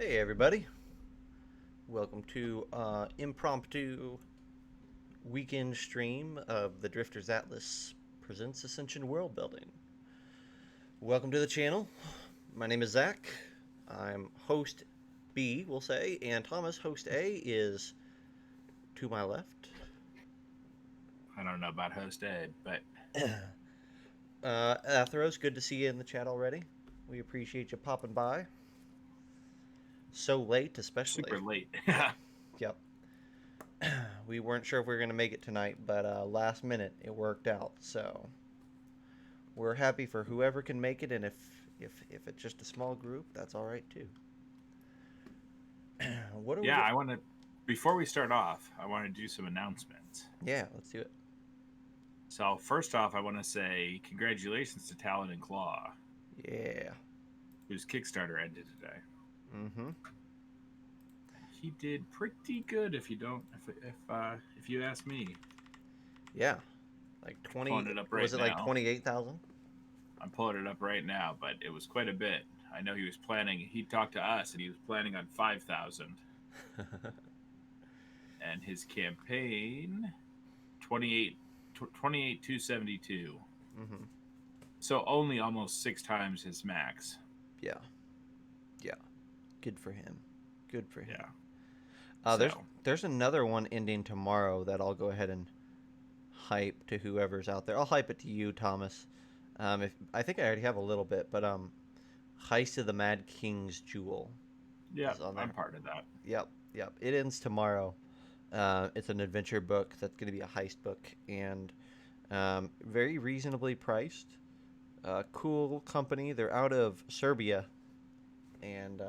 Hey everybody, welcome to impromptu weekend stream of the Drifters Atlas presents Ascension World Building. Welcome to the channel. My name is Zach. I'm host B, we'll say, and Thomas, host A, is to my left. I don't know about host A, but Atheros, good to see you in the chat already. We appreciate you popping by. So late, especially. super late. Yep. We weren't sure if we were going to make it tonight, but last minute it worked out. So we're happy for whoever can make it, and if it's just a small group, that's all right too. What are we? Yeah, I want to. Before we start off, I want to do some announcements. Yeah, let's do it. So first off, I want to say congratulations to Talon and Claw, Yeah. whose Kickstarter ended today. Mm-hmm. He did pretty good, if you ask me. Yeah. Like Pulling 20. it up Was right it like now. 28,000? I'm pulling it up right now, but it was quite a bit. I know he was planning. He talked to us, and he was planning on 5,000. And his campaign 28 272. Mm-hmm. So only almost 6 times his max. Yeah. Yeah. Good for him. Good for him. Yeah. There's So there's another one ending tomorrow that I'll go ahead and hype to whoever's out there. I'll hype it to you, Thomas. If I think I already have a little bit, but Heist of the Mad King's Jewel yeah, is on I'm there. part of that. Yep, yep. It ends tomorrow. It's an adventure book that's going to be a heist book and very reasonably priced. Cool company. They're out of Serbia, and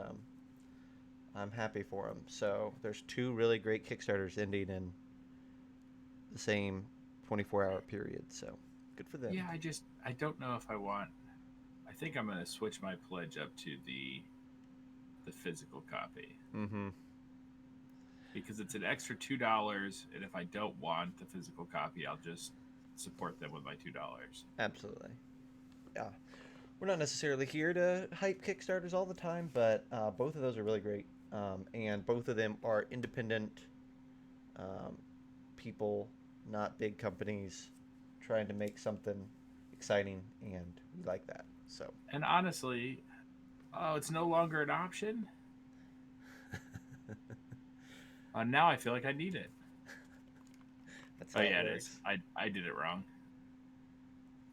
I'm happy for them. So there's two really great Kickstarters ending in the same 24-hour period. So good for them. Yeah, I don't know if I want. I think I'm gonna switch my pledge up to the physical copy Mm-hmm. because it's an extra $2, and if I don't want the physical copy, I'll just support them with my $2. Absolutely. Yeah. We're not necessarily here to hype Kickstarters all the time, but both of those are really great. And both of them are independent um, people, not big companies, trying to make something exciting, and we like that. So And honestly, oh, it's no longer an option. Now I feel like I need it. that's Oh how it yeah, it is. works. I did it wrong.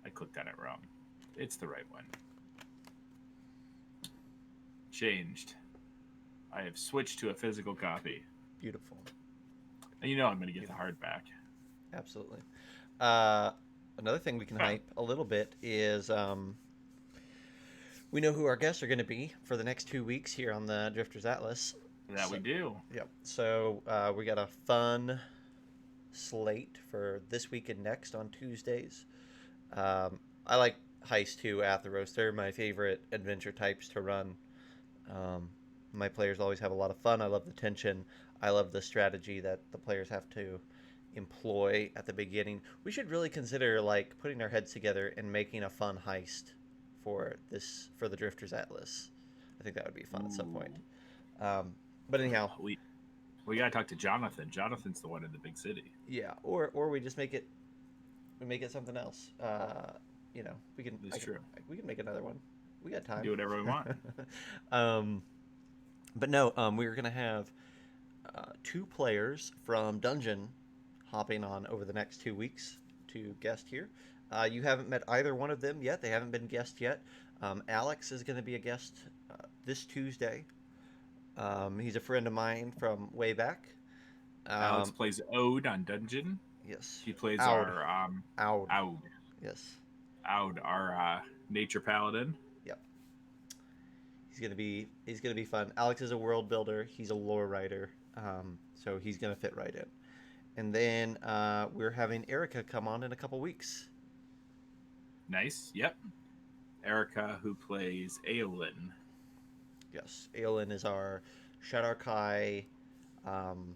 I clicked on it wrong. It's the right one. Changed. I have switched to a physical copy. Beautiful. And you know I'm going to get the Beautiful. hardback. Absolutely. Uh, Another thing we can hype a little bit is we know who our guests are going to be for the next 2 weeks here on the Drifters Atlas. That So, we do. yep. So we got a fun slate for this week and next on Tuesdays. I like Heist 2, Atheros. They're my favorite adventure types to run. Um, my players always have a lot of fun. I love the tension. I love the strategy that the players have to employ at the beginning. We should really consider like putting our heads together and making a fun heist for the Drifters Atlas. I think that would be fun at some point. Ooh. Um, but anyhow, We got to talk to Jonathan. Jonathan's the one in the big city. yeah. Or we make it something else. You know, It's true. we can make another one. We got time. Do whatever we want. um, but no, we're gonna have two players from Dungeon hopping on over the next 2 weeks to guest here. You haven't met either one of them yet. They haven't been guests yet. Alex is going to be a guest this Tuesday. He's a friend of mine from way back. Alex Um, plays Ode on Dungeon. yes, He plays Aud, our Aud, Aud, yes, our nature paladin. yep. He's gonna be fun. Alex is a world builder. He's a lore writer. So he's gonna fit right in. And then we're having Erica come on in a couple weeks. Nice. Yep. Erica, who plays Aolin. Yes, Aelin is our Shadarkai, um,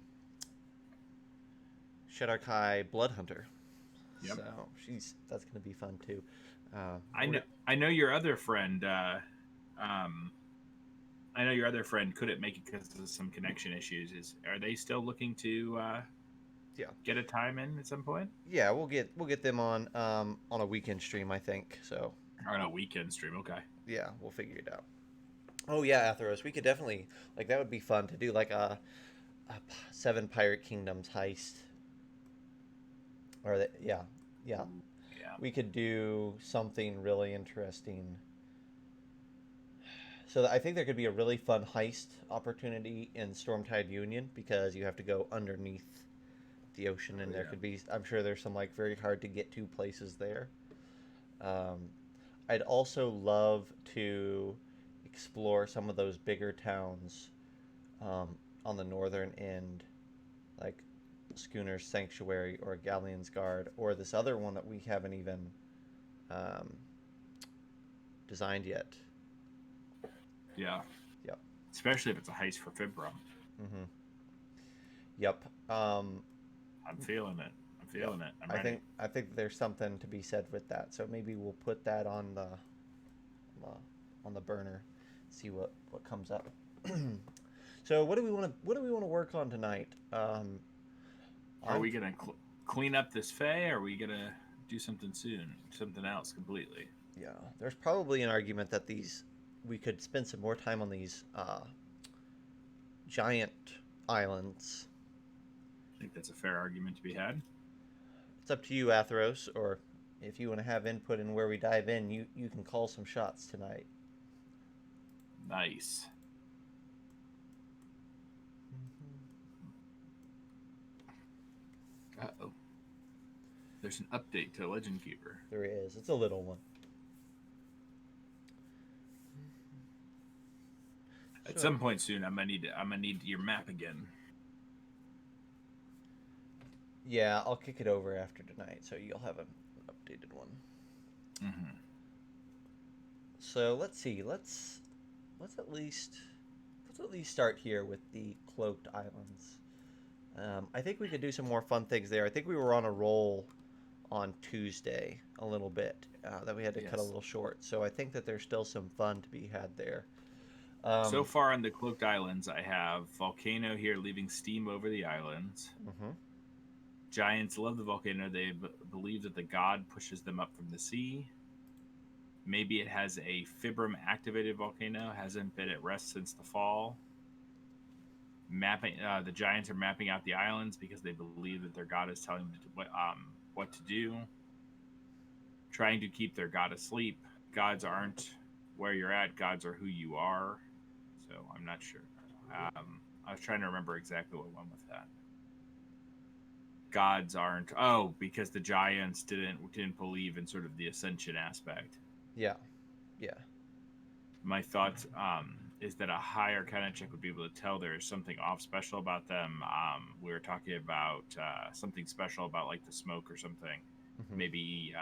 Shadarkai blood hunter. Yep. So that's gonna be fun too. I We're know. I know your other friend, um, I know your other friend couldn't make it because of some connection issues. Are they still looking to Yeah, get a time in at some point? yeah, we'll get them on a weekend stream, I think. So Or on a weekend stream? Okay. yeah, we'll figure it out. Oh yeah, Atheros, we could definitely like that would be fun to do like a Seven Pirate Kingdoms heist, yeah, yeah, Yeah. we could do something really interesting. So I think there could be a really fun heist opportunity in Stormtide Union because you have to go underneath the ocean, Oh and there yeah. could be, I'm sure there's some like very hard to get to places there. Um, I'd also love to explore some of those bigger towns on the northern end, like Schooner's Sanctuary or Galleon's Guard, or this other one that we haven't even um, designed yet. Yeah. Yep. Especially if it's a heist for Fibrum. Mm-hmm. Yep. I'm feeling it. I'm Yep. feeling it. I'm I ready. think I think there's something to be said with that. So maybe we'll put that on the burner, see what comes up. So what do we want to work on tonight? Are I'm we gonna clean up this Fey? Or are we gonna do something soon? Something else completely? Yeah. There's probably an argument that these we could spend some more time on these giant islands. I think that's a fair argument to be had. It's up to you, Atheros, or if you want to have input in where we dive in, you can call some shots tonight. Nice. Uh oh. There's an update to Legend Keeper. There is. It's a little one. At So some point soon, I'm gonna need your map again. yeah, I'll kick it over after tonight, so you'll have an updated one. Mm-hmm. So let's see. Let's at least start here with the Cloaked Islands. I think we could do some more fun things there. I think we were on a roll on Tuesday a little bit that we had to cut a Yes. little short. So I think that there's still some fun to be had there. So Um, far on the Cloaked Islands, I have volcano here leaving steam over the islands. mhm. Giants love the volcano. They believe that the god pushes them up from the sea. Maybe it has a Fibrum activated volcano, hasn't been at rest since the fall. Mapping The giants are mapping out the islands because they believe that their god is telling them what to do. Trying to keep their god asleep. Gods aren't where you're at. Gods are who you are. So I'm not sure. I was trying to remember exactly what went with that. Gods aren't. Oh, because the giants didn't believe in sort of the ascension aspect. Yeah, yeah, My thoughts is that a higher kind of check would be able to tell there is something off special about them. We were talking about something special about like the smoke or something. hmm Maybe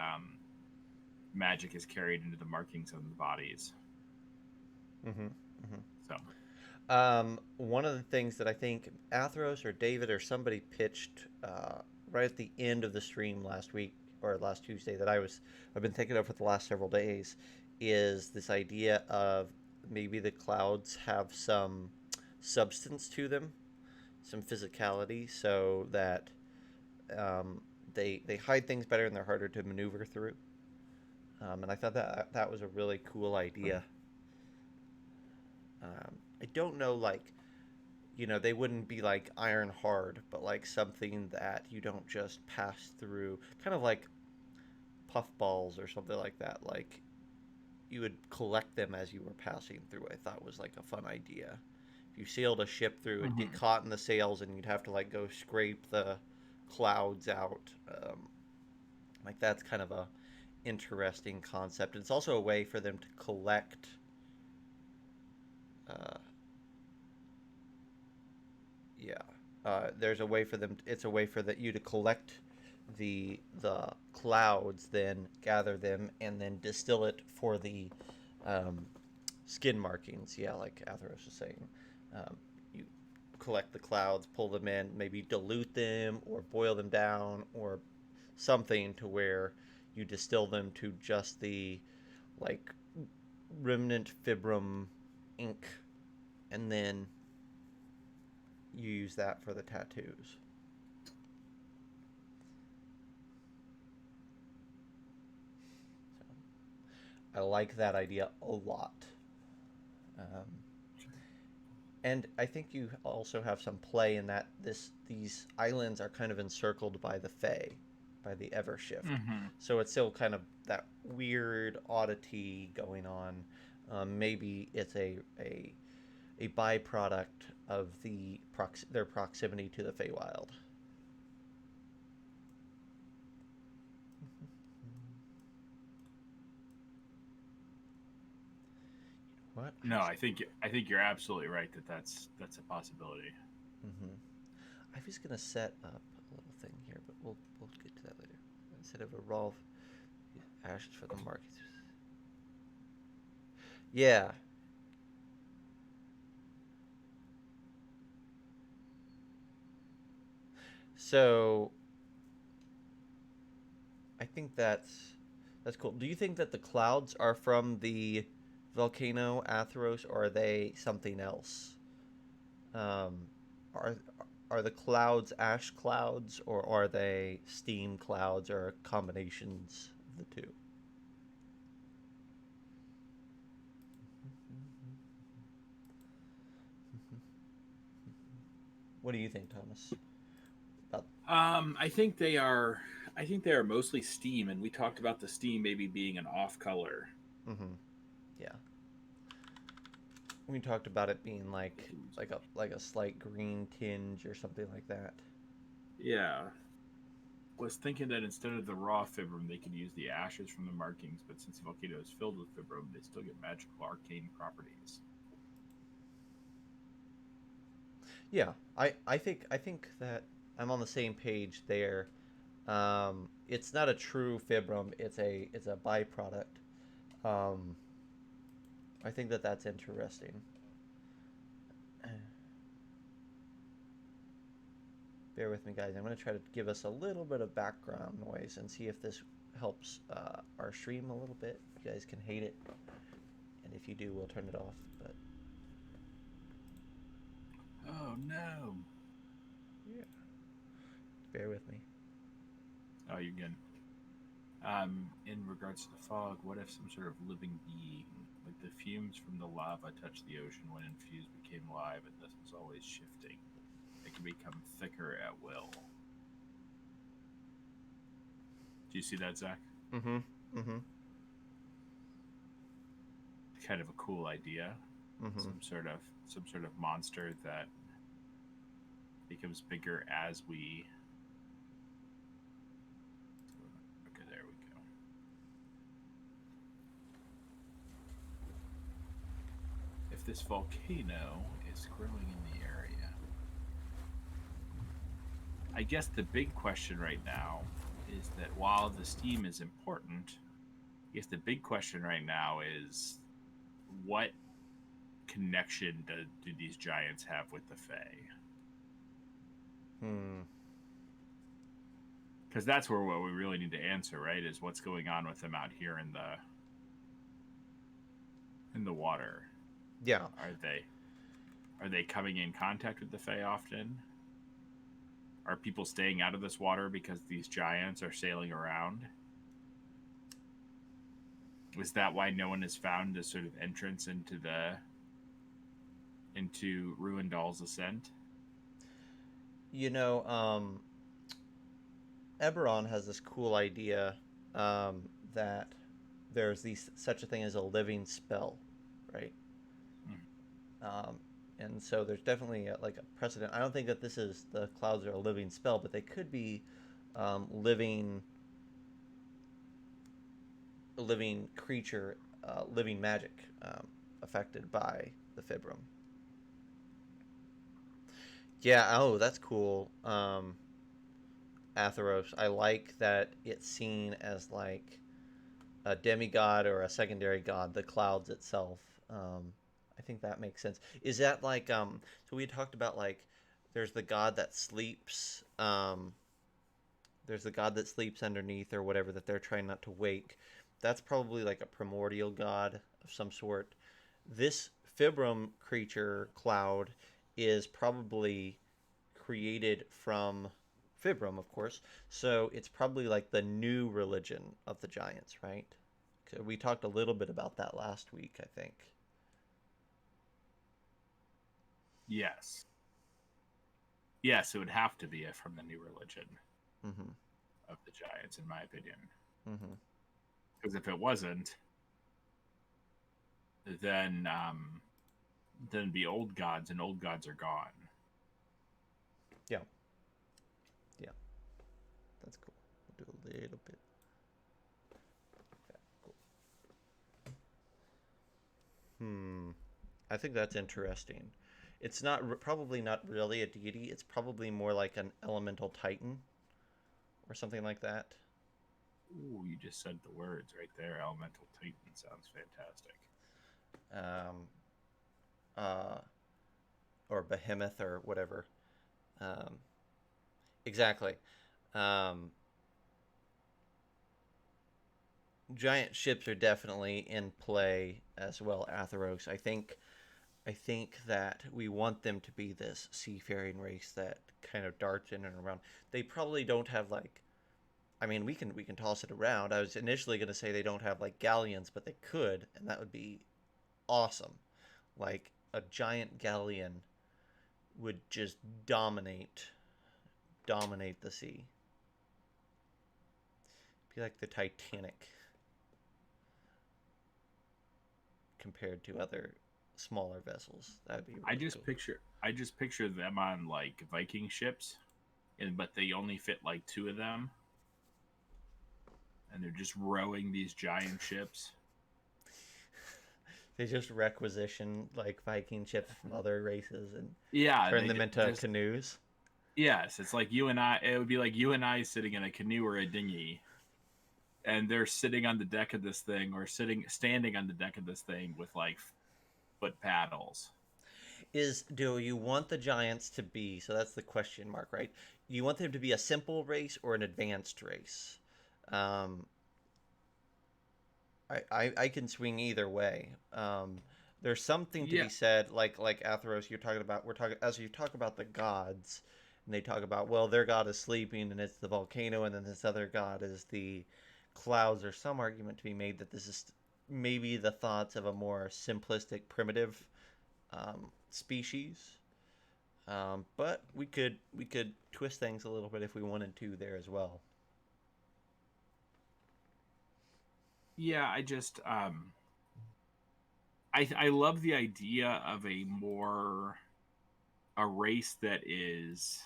magic is carried into the markings of the bodies. hmm So One of the things that I think Athros or David or somebody pitched right at the end of the stream last week or last Tuesday that I've been thinking of for the last several days is this idea of maybe the clouds have some substance to them, some physicality, so that um, they hide things better and they're harder to maneuver through. And I thought that was a really cool idea. I don't know, like, they wouldn't be like iron hard, but like something that you don't just pass through, kind of like puffballs or something like that. Like you would collect them as you were passing through. I thought was like a fun idea. If you sailed a ship through, it'd get mhm. caught in the sails, and you'd have to like go scrape the clouds out. Like that's kind of a interesting concept. It's also a way for them to collect. Uh, yeah, there's a way for them. It's a way for you to collect the clouds, then gather them, and then distill it for the um, skin markings. Yeah, like Atheros was saying, you collect the clouds, pull them in, maybe dilute them or boil them down or something to where you distill them to just the like remnant fibrum ink and then you use that for the tattoos. So I like that idea a lot. Um, and I think you also have some play in that these islands are kind of encircled by the Fae, by the Evershift. Mm-hmm. So it's still kind of that weird oddity going on. Maybe it's a byproduct of their proximity to the Feywild. What? No, I think you're absolutely right that that's a possibility. Mm-hmm. I was gonna set up a little thing here, but we'll get to that later. Instead of evolve ashes for the markets. Yeah. So I think that's cool. Do you think that the clouds are from the volcano Atheros, or are they something else? Um, are are the clouds ash clouds, or are they steam clouds, or combinations of the two? What do you think, Thomas? About I think they are. I think they are mostly steam, and we talked about the steam maybe being an off color. mm-hmm. Yeah, we talked about it being like a slight green tinge or something like that. Yeah, was thinking that instead of the raw fibrum, they could use the ashes from the markings, but since the volcano is filled with fibrum, they still get magical arcane properties. Yeah, I think that I'm on the same page there. It's not a true fibrum; it's a byproduct. Um, I think that that's interesting. Bear with me, guys. I'm going to try to give us a little bit of background noise and see if this helps our stream a little bit. You guys can hate it, and if you do, we'll turn it off. But Oh no! yeah, bear with me. Oh, you're good. In regards to the fog, what if some sort of living being, like the fumes from the lava, touched the ocean when infused, became live, and thus was always shifting? It can become thicker at will. Do you see that, Zach? Mm-hmm. Mm-hmm. Kind of a cool idea. Mm-hmm. Some sort of monster that becomes bigger as we. Okay, there we go. If this volcano is growing in the area, I guess the big question right now is that while the steam is important, I guess the big question right now is what connection do these giants have with the Fae? Hmm. Because that's where what we really need to answer, right? Is what's going on with them out here in the water? Yeah. Are they coming in contact with the Fae often? Are people staying out of this water because these giants are sailing around? Is that why no one has found a sort of entrance into Ruindal's Ascent? You know, Eberron has this cool idea that there's such a thing as a living spell, right? Hmm. Um, and so there's definitely like a precedent. I don't think that the clouds are a living spell, but they could be living living creature, living magic affected by the fibrum. Yeah. Oh, that's cool. Atheros. I like that it's seen as like a demigod or a secondary god, the clouds itself. I think that makes sense. Is that like so we talked about like there's the god that sleeps there's the god that sleeps underneath or whatever that they're trying not to wake. That's probably like a primordial god of some sort. This Fibrum creature cloud is probably created from Fibrum, of course. So it's probably like the new religion of the giants, right? We talked a little bit about that last week, I think. Yes. Yes, it would have to be from the new religion Mm-hmm. of the giants, in my opinion. Mm-hmm. Because if it wasn't, then it'd be old gods, and old gods are gone. Yeah. Yeah. That's cool. We'll do a little bit. Okay, cool. I think that's interesting. It's not probably not really a deity. It's probably more like an elemental titan or something like that. Ooh, you just said the words right there. Elemental Titan sounds fantastic. Um, uh, or behemoth or whatever. Um, exactly. Um, giant ships are definitely in play as well. Atheros. I think that we want them to be this seafaring race that kind of darts in and around. They probably don't have like. I mean, we can toss it around. I was initially going to say they don't have like galleons, but they could, and that would be awesome. Like a giant galleon would just dominate the sea. Be like the Titanic compared to other smaller vessels. That'd be I really just cool. picture I just picture them on like Viking ships, and but they only fit like two of them, and they're just rowing these giant ships. They just requisition like Viking ships from other races and Yeah, turn they them into just canoes. yes, it's like you and I. It would be like you and I sitting in a canoe or a dinghy, and they're sitting on the deck of this thing, or standing on the deck of this thing with like foot paddles. Is do you want the giants to be, so that's the question mark, right? You want them to be a simple race or an advanced race? Um, I can swing either way. There's something to Yeah, be said, like Atheros, you're talking about. We're talking as you talk about the gods, and they talk about well, their god is sleeping, and it's the volcano, and then this other god is the clouds. There's some argument to be made that this is maybe the thoughts of a more simplistic, primitive species. But we could twist things a little bit if we wanted to there as well. yeah. I love the idea of a race that is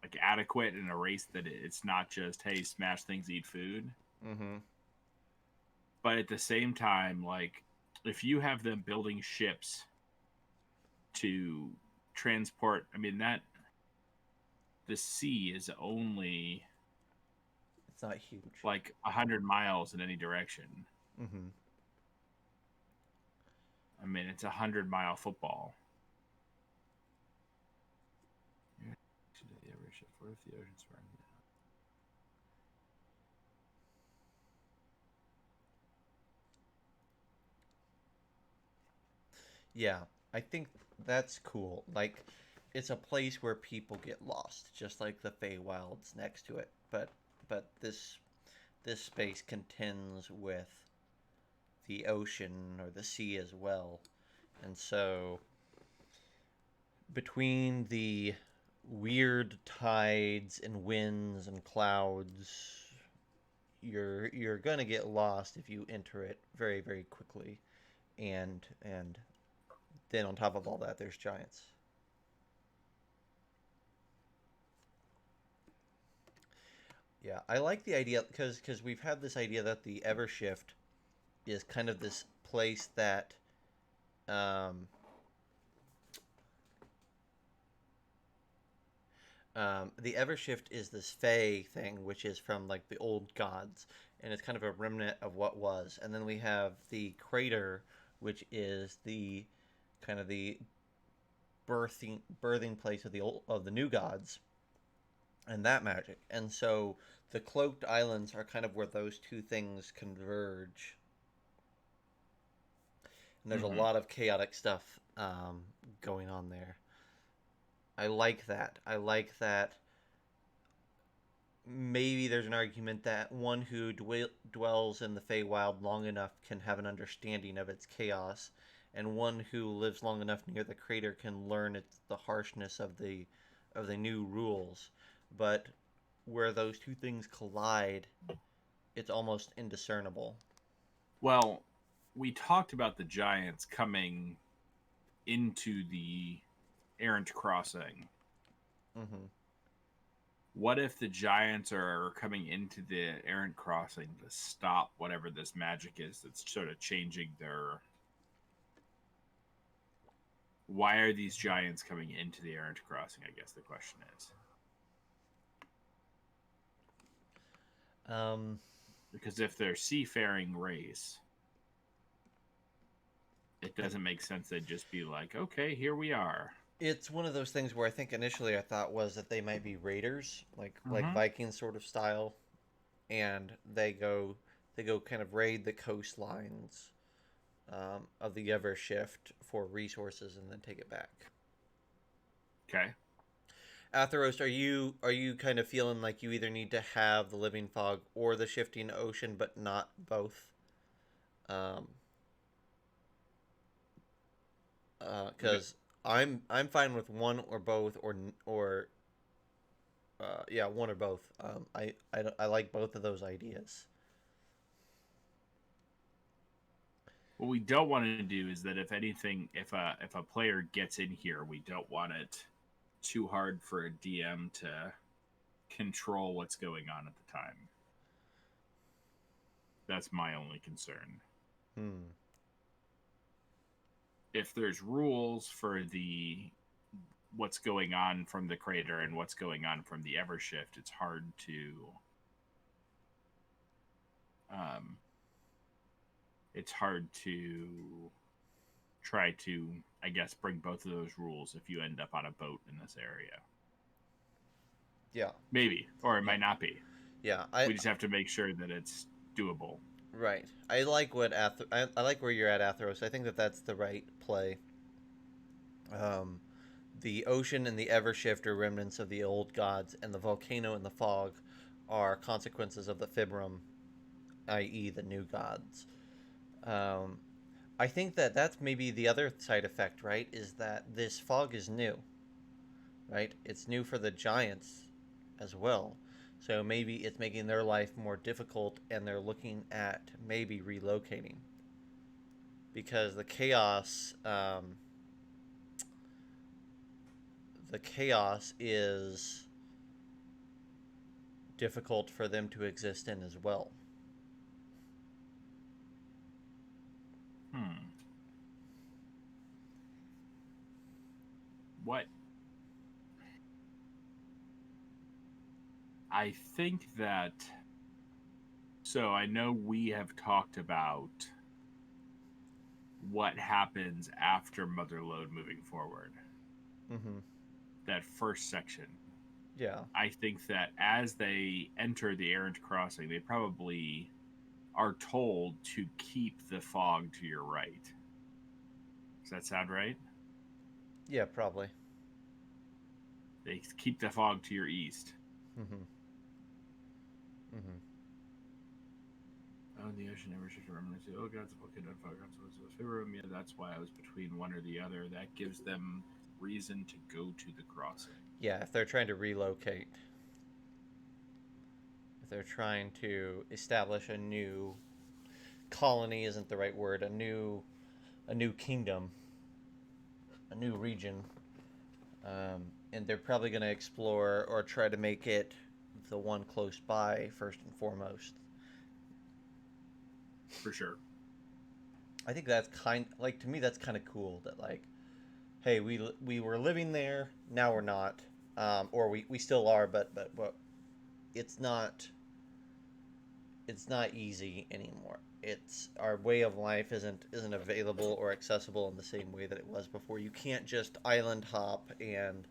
like adequate, and a race that it's not just hey smash things eat food, Mm-hmm. but at the same time like if you have them building ships to transport, I mean that the sea is only It's not huge. like 100 miles in any direction. Mm-hmm. I mean it's 100 mile football. What if the ocean's running? Yeah, I think that's cool. Like, it's a place where people get lost, just like the Feywild's next to it. But this space contends with the ocean or the sea as well, and so between the weird tides and winds and clouds, you're gonna get lost if you enter it very quickly, and then on top of all that, there's giants. Yeah, I like the idea because we've had this idea that the Evershift is kind of this place that um, the Evershift is this Fey thing, which is from like the old gods, and it's kind of a remnant of what was. And then we have the crater, which is the kind of the birthing place of the new gods, and that magic. And so the cloaked islands are kind of where those two things converge. and there's a Mm-hmm. lot of chaotic stuff going on there. I like that. I like that. Maybe there's an argument that one who dwells in the Feywild long enough can have an understanding of its chaos, and one who lives long enough near the crater can learn the harshness of the new rules. But where those two things collide, it's almost indiscernible. Well, we talked about the giants coming into the errant crossing. Mm-hmm. What if the giants are coming into the errant crossing to stop whatever this magic is that's sort of changing their. Why are these giants coming into the errant crossing? I guess the question is. Um, Because if they're seafaring race, it doesn't make sense. They'd just be like, okay, here we are. it's one of those things where I think initially I thought was that they might be raiders, like Mm-hmm. Viking sort of style, and they go kind of raid the coastlines of the Evershift for resources and then take it back. Okay. Atheros, are you kind of feeling like you either need to have the living fog or the shifting ocean, but not both? Um, because I'm fine with one or both or yeah, one or both. I like both of those ideas. What we don't want to do is that if anything, if a player gets in here, we don't want it too hard for a DM to control what's going on at the time. That's my only concern. Hmm. If there's rules for the what's going on from the crater and what's going on from the Evershift, um, it's hard to try to, I guess, bring both of those rules if you end up on a boat in this area. Yeah. Maybe, or it Yeah. might not be. Yeah. I We just have to make sure that it's doable. Right. I like I like where you're at, Atheros. I think that that's the right play. Um, the ocean and the Evershift are remnants of the old gods, and the volcano and the fog are consequences of the Fibrum, i.e., the new gods. Um, I think that that's maybe the other side effect, right? Is that this fog is new, right? It's new for the giants as well. So maybe it's making their life more difficult, and they're looking at maybe relocating because the chaos is difficult for them to exist in as well. Hmm. What? I think that. So I know we have talked about what happens after Motherlode moving forward. Mm-hmm. That first section. Yeah. I think that as they enter the errant crossing, they probably are told to keep the fog to your right. Does that sound right? Yeah, probably. They keep the fog to your east. Mm-hmm. Mm-hmm. Oh, the ocean never should remember to. Oh, God's a volcano and fog consequences of Fibrum. Yeah, that's why I was between one or the other. That gives them reason to go to the crossing. Yeah, if they're trying to relocate, if they're trying to establish a new colony isn't the right word, a new kingdom, a new region, and they're probably going to explore or try to make it the one close by first and foremost. For sure. I think that's to me that's kind of cool that like, hey, we were living there, now we're not, or we still are, but it's not it's not easy anymore. It's our way of life isn't available or accessible in the same way that it was before. You can't just island hop and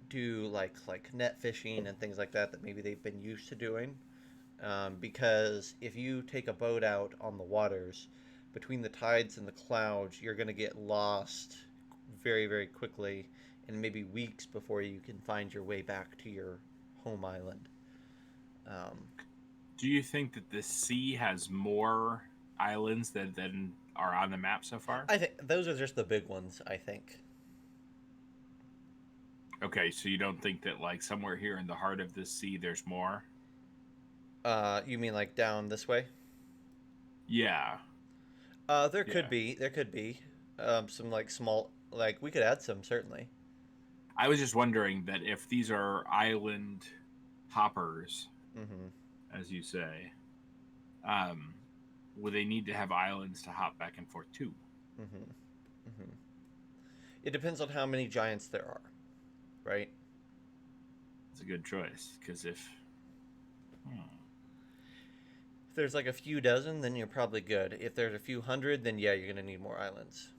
do like net fishing and things like that maybe they've been used to doing. because if you take a boat out on the waters, between the tides and the clouds, you're going to get lost very, very quickly, and maybe weeks before you can find your way back to your home island. Um, Do you think that the sea has more islands than are on the map so far? I think those are just the big ones. I think. Okay, so you don't think that like somewhere here in the heart of the sea there's more? You mean like down this way? Yeah, There could yeah. be. There could be some like small. Like we could add some certainly. I was just wondering that if these are island hoppers, Mm-hmm. as you say, um, would they need to have islands to hop back and forth to? Mm-hmm. Mm-hmm. It depends on how many giants there are, right? It's a good choice because if hmm, If there's like a few dozen, then you're probably good. If there's a few hundred, then yeah, you're gonna need more islands.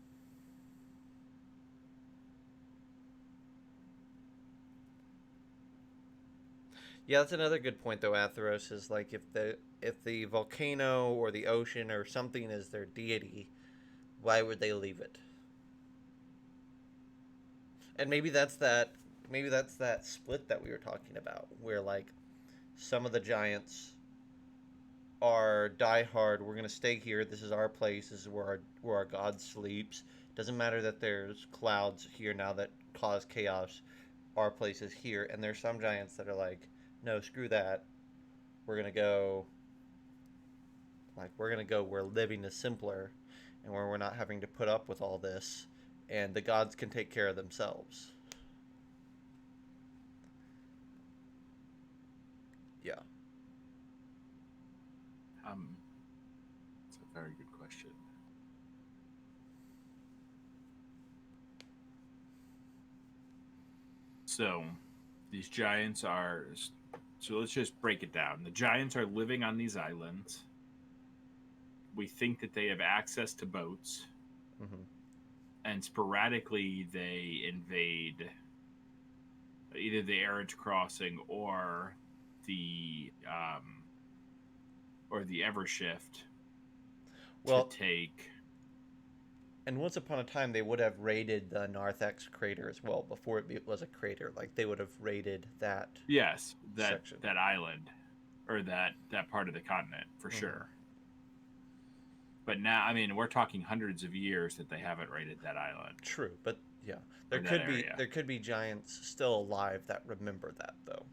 Yeah, that's another good point though. Atheros is like if the volcano or the ocean or something is their deity, why would they leave it? And maybe that's that split that we were talking about, where like some of the giants are diehard. We're gonna stay here. This is our place. This is where our god sleeps. Doesn't matter that there's clouds here now that cause chaos. Our place is here. And there's some giants that are like, no, screw that. We're gonna go. Like we're gonna go where living is simpler, and where we're not having to put up with all this, and the gods can take care of themselves. Yeah. um, it's a very good question. So these giants are. So let's just break it down. The giants are living on these islands. We think that they have access to boats, Mm-hmm. and sporadically they invade either the Errant Crossing the um, or the Evershift to Well, take. and once upon a time, they would have raided the Narthex crater as well before it was a crater. Like they would have raided that Yes, section. that island or that part of the continent for Mm-hmm. sure. But now, I mean, we're talking hundreds of years that they haven't raided that island True, but yeah, there or that could be area there could be giants still alive that remember that though.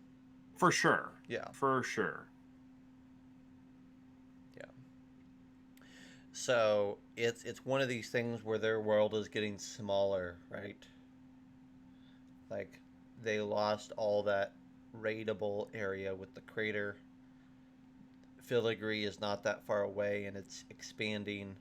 for sure, Yeah, for sure. yeah. So it's one of these things where their world is getting smaller, right? Like they lost all that raidable area with the crater. Filigree is not that far away, and it's expanding.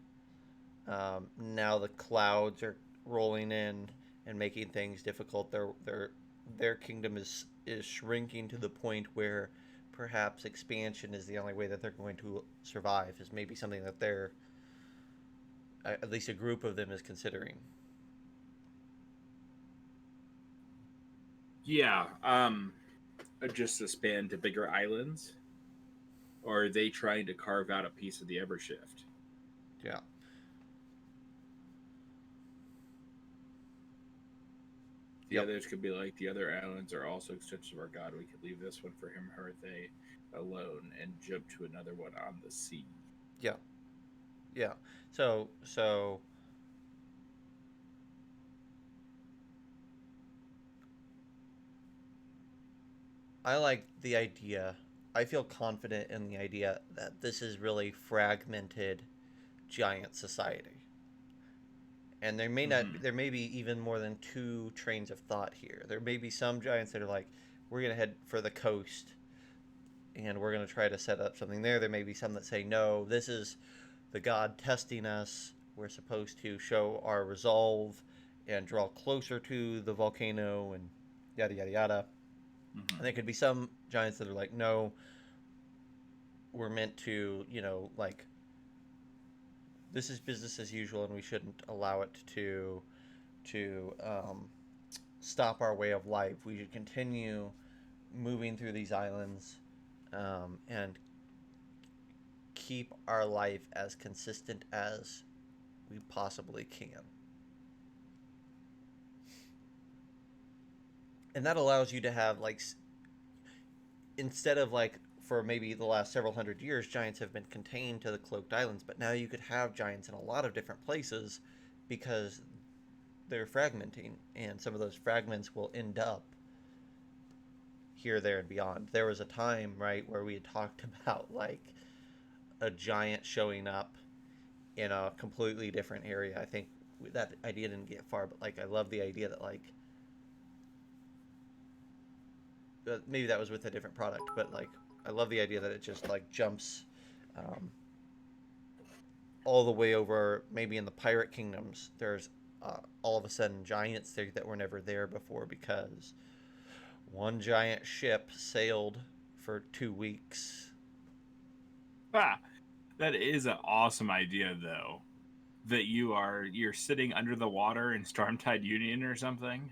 Now the clouds are rolling in and making things difficult. Their kingdom is shrinking to the point where perhaps expansion is the only way that they're going to survive. Is maybe something that they're at least a group of them is considering. Yeah, just to span to bigger islands, or are they trying to carve out a piece of the Evershift? Yeah. The Yep. others could be like the other islands are also extensions of our God. We could leave this one for him, her, they alone, and jump to another one on the sea. Yeah. Yeah. So I like the idea. I feel confident in the idea that this is really fragmented giant society. And there may not Mm-hmm. there may be even more than two trains of thought here. There may be some giants that are like, we're gonna head for the coast and we're gonna try to set up something there. There may be some that say, no, this is the god testing us. We're supposed to show our resolve and draw closer to the volcano and yada yada yada. Mm-hmm. And there could be some giants that are like, no, we're meant to, like this is business as usual, and we shouldn't allow it to stop our way of life. We should continue moving through these islands, and keep our life as consistent as we possibly can. And that allows you to have like instead of like for maybe the last several hundred years giants have been contained to the cloaked islands, but now you could have giants in a lot of different places because they're fragmenting, and some of those fragments will end up here, there, and beyond. There was a time, right, where we had talked about like a giant showing up in a completely different area. I think that idea didn't get far, but like I love the idea that like maybe that was with a different product, but like I love the idea that it just like jumps um, all the way over. Maybe in the pirate kingdoms, there's all of a sudden giants there that were never there before because one giant ship sailed for 2 weeks. Ah, that is an awesome idea, though. That you're sitting under the water in Stormtide Union or something,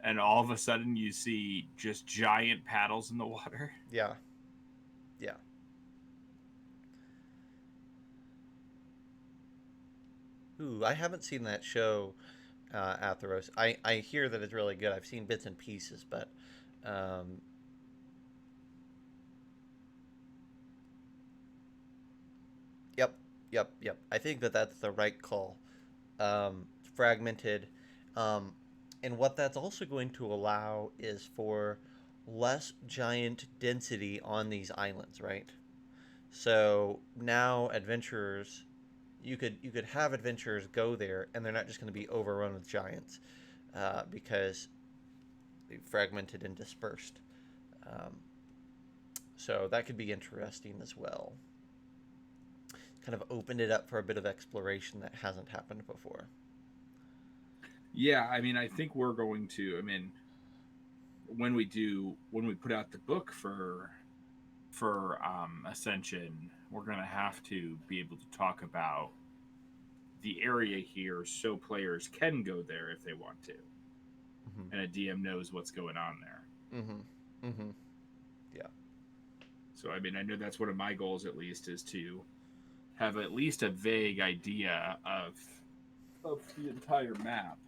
and all of a sudden you see just giant paddles in the water. Yeah, yeah. Ooh, I haven't seen that show, Atheros. I hear that it's really good. I've seen bits and pieces, but um, yep, yep. I think that that's the right call. Fragmented, um, and what that's also going to allow is for less giant density on these islands, right? So now adventurers, you could have adventurers go there, and they're not just going to be overrun with giants because they've fragmented and dispersed. Um, so that could be interesting as well. Kind of opened it up for a bit of exploration that hasn't happened before. Yeah, I mean, I think we're going to. I mean, when we put out the book for Ascension, we're going to have to be able to talk about the area here so players can go there if they want to, Mm-hmm. and a DM knows what's going on there. Mm-hmm. Mm-hmm. Yeah. So, I mean, I know that's one of my goals, at least, is to have at least a vague idea of the entire map.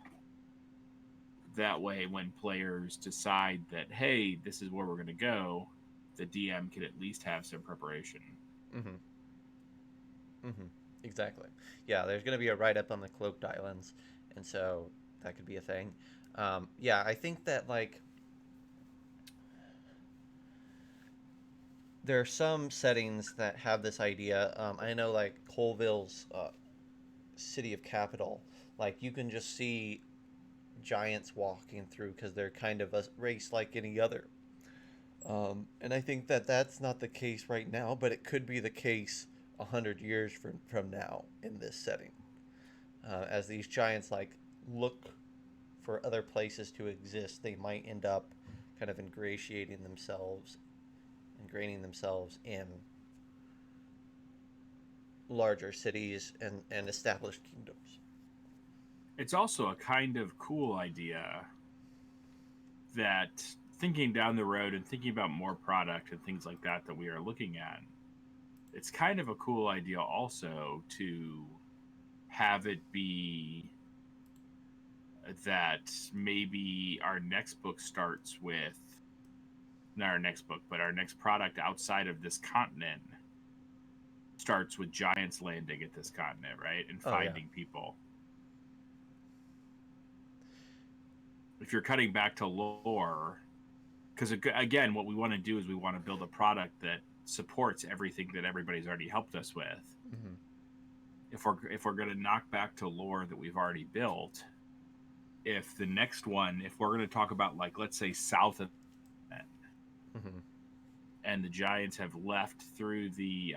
That way, when players decide that, hey, this is where we're going to go, the DM can at least have some preparation. Mm-hmm. Mm-hmm. Exactly. Yeah, there's going to be a write-up on the Cloaked Islands, and so that could be a thing. Yeah, I think that like there are some settings that have this idea. I know like Colville's city of capital, like you can just see giants walking through because they're kind of a race like any other. And I think that that's not the case right now, but it could be the case 100 years from now in this setting, as these giants like look for other places to exist. They might end up kind of ingraining themselves in larger cities and established kingdoms. It's also a kind of cool idea that thinking down the road and thinking about more product and things like that we are looking at, it's kind of a cool idea also to have it be that maybe our next book starts with not our next book, but our next product outside of this continent starts with giants landing at this continent, right? And Oh yeah. finding people. If you're cutting back to lore, because again, what we want to do is we want to build a product that supports everything that everybody's already helped us with. Mm-hmm. If we're going to knock back to lore that we've already built, if the next one, if we're going to talk about like let's say south of that, Mm-hmm. and the giants have left through the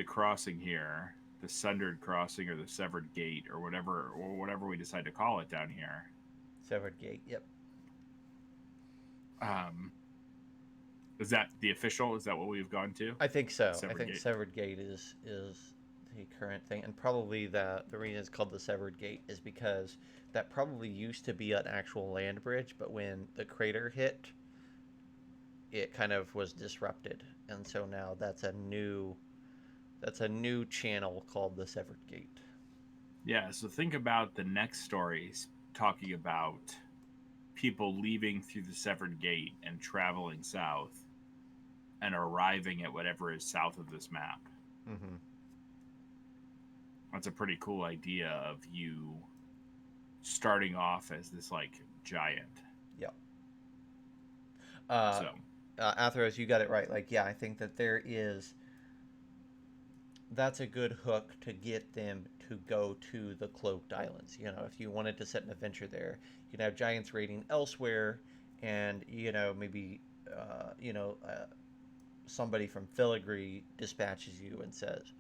crossing here, the sundered crossing or the severed gate or whatever we decide to call it down here. Severed Gate. Yep. Is that the official? Is that what we've gone to? I think so. Severed I think Gate? Severed Gate is the current thing, and probably the reason it's called the Severed Gate is because that probably used to be an actual land bridge, but when the crater hit, it kind of was disrupted, and so now that's a new channel called the Severed Gate. Yeah, so think about the next stories talking about people leaving through the Severed Gate and traveling south and arriving at whatever is south of this map. Mm-hmm. That's a pretty cool idea of you starting off as this like giant. Yep. Uh, So Atheros, you got it right. Like, yeah, I think that that's a good hook to get them to go to the Cloaked Islands. If you wanted to set an adventure there, you can have giants raiding elsewhere, and maybe somebody from Filigree dispatches you and says,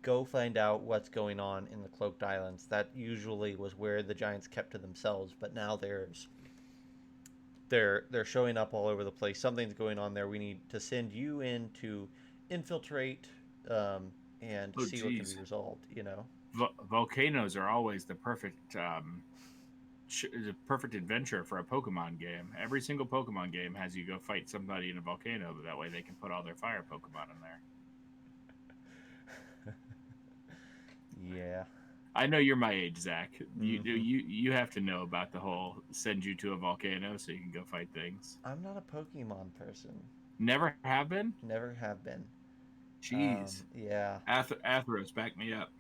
"Go find out what's going on in the Cloaked Islands." That usually was where the giants kept to themselves, but now they're showing up all over the place. Something's going on there. We need to send you in to infiltrate, and oh see what can be geez, resolved. volcanoes are always the perfect adventure for a Pokemon game. Every single Pokemon game has you go fight somebody in a volcano, but that way they can put all their fire Pokemon in there. Yeah. I know you're my age, Zach. Mm-hmm. You have to know about the whole send you to a volcano so you can go fight things. I'm not a Pokemon person. Never have been. Never have been. Jeez, Yeah. Atheros, back me up.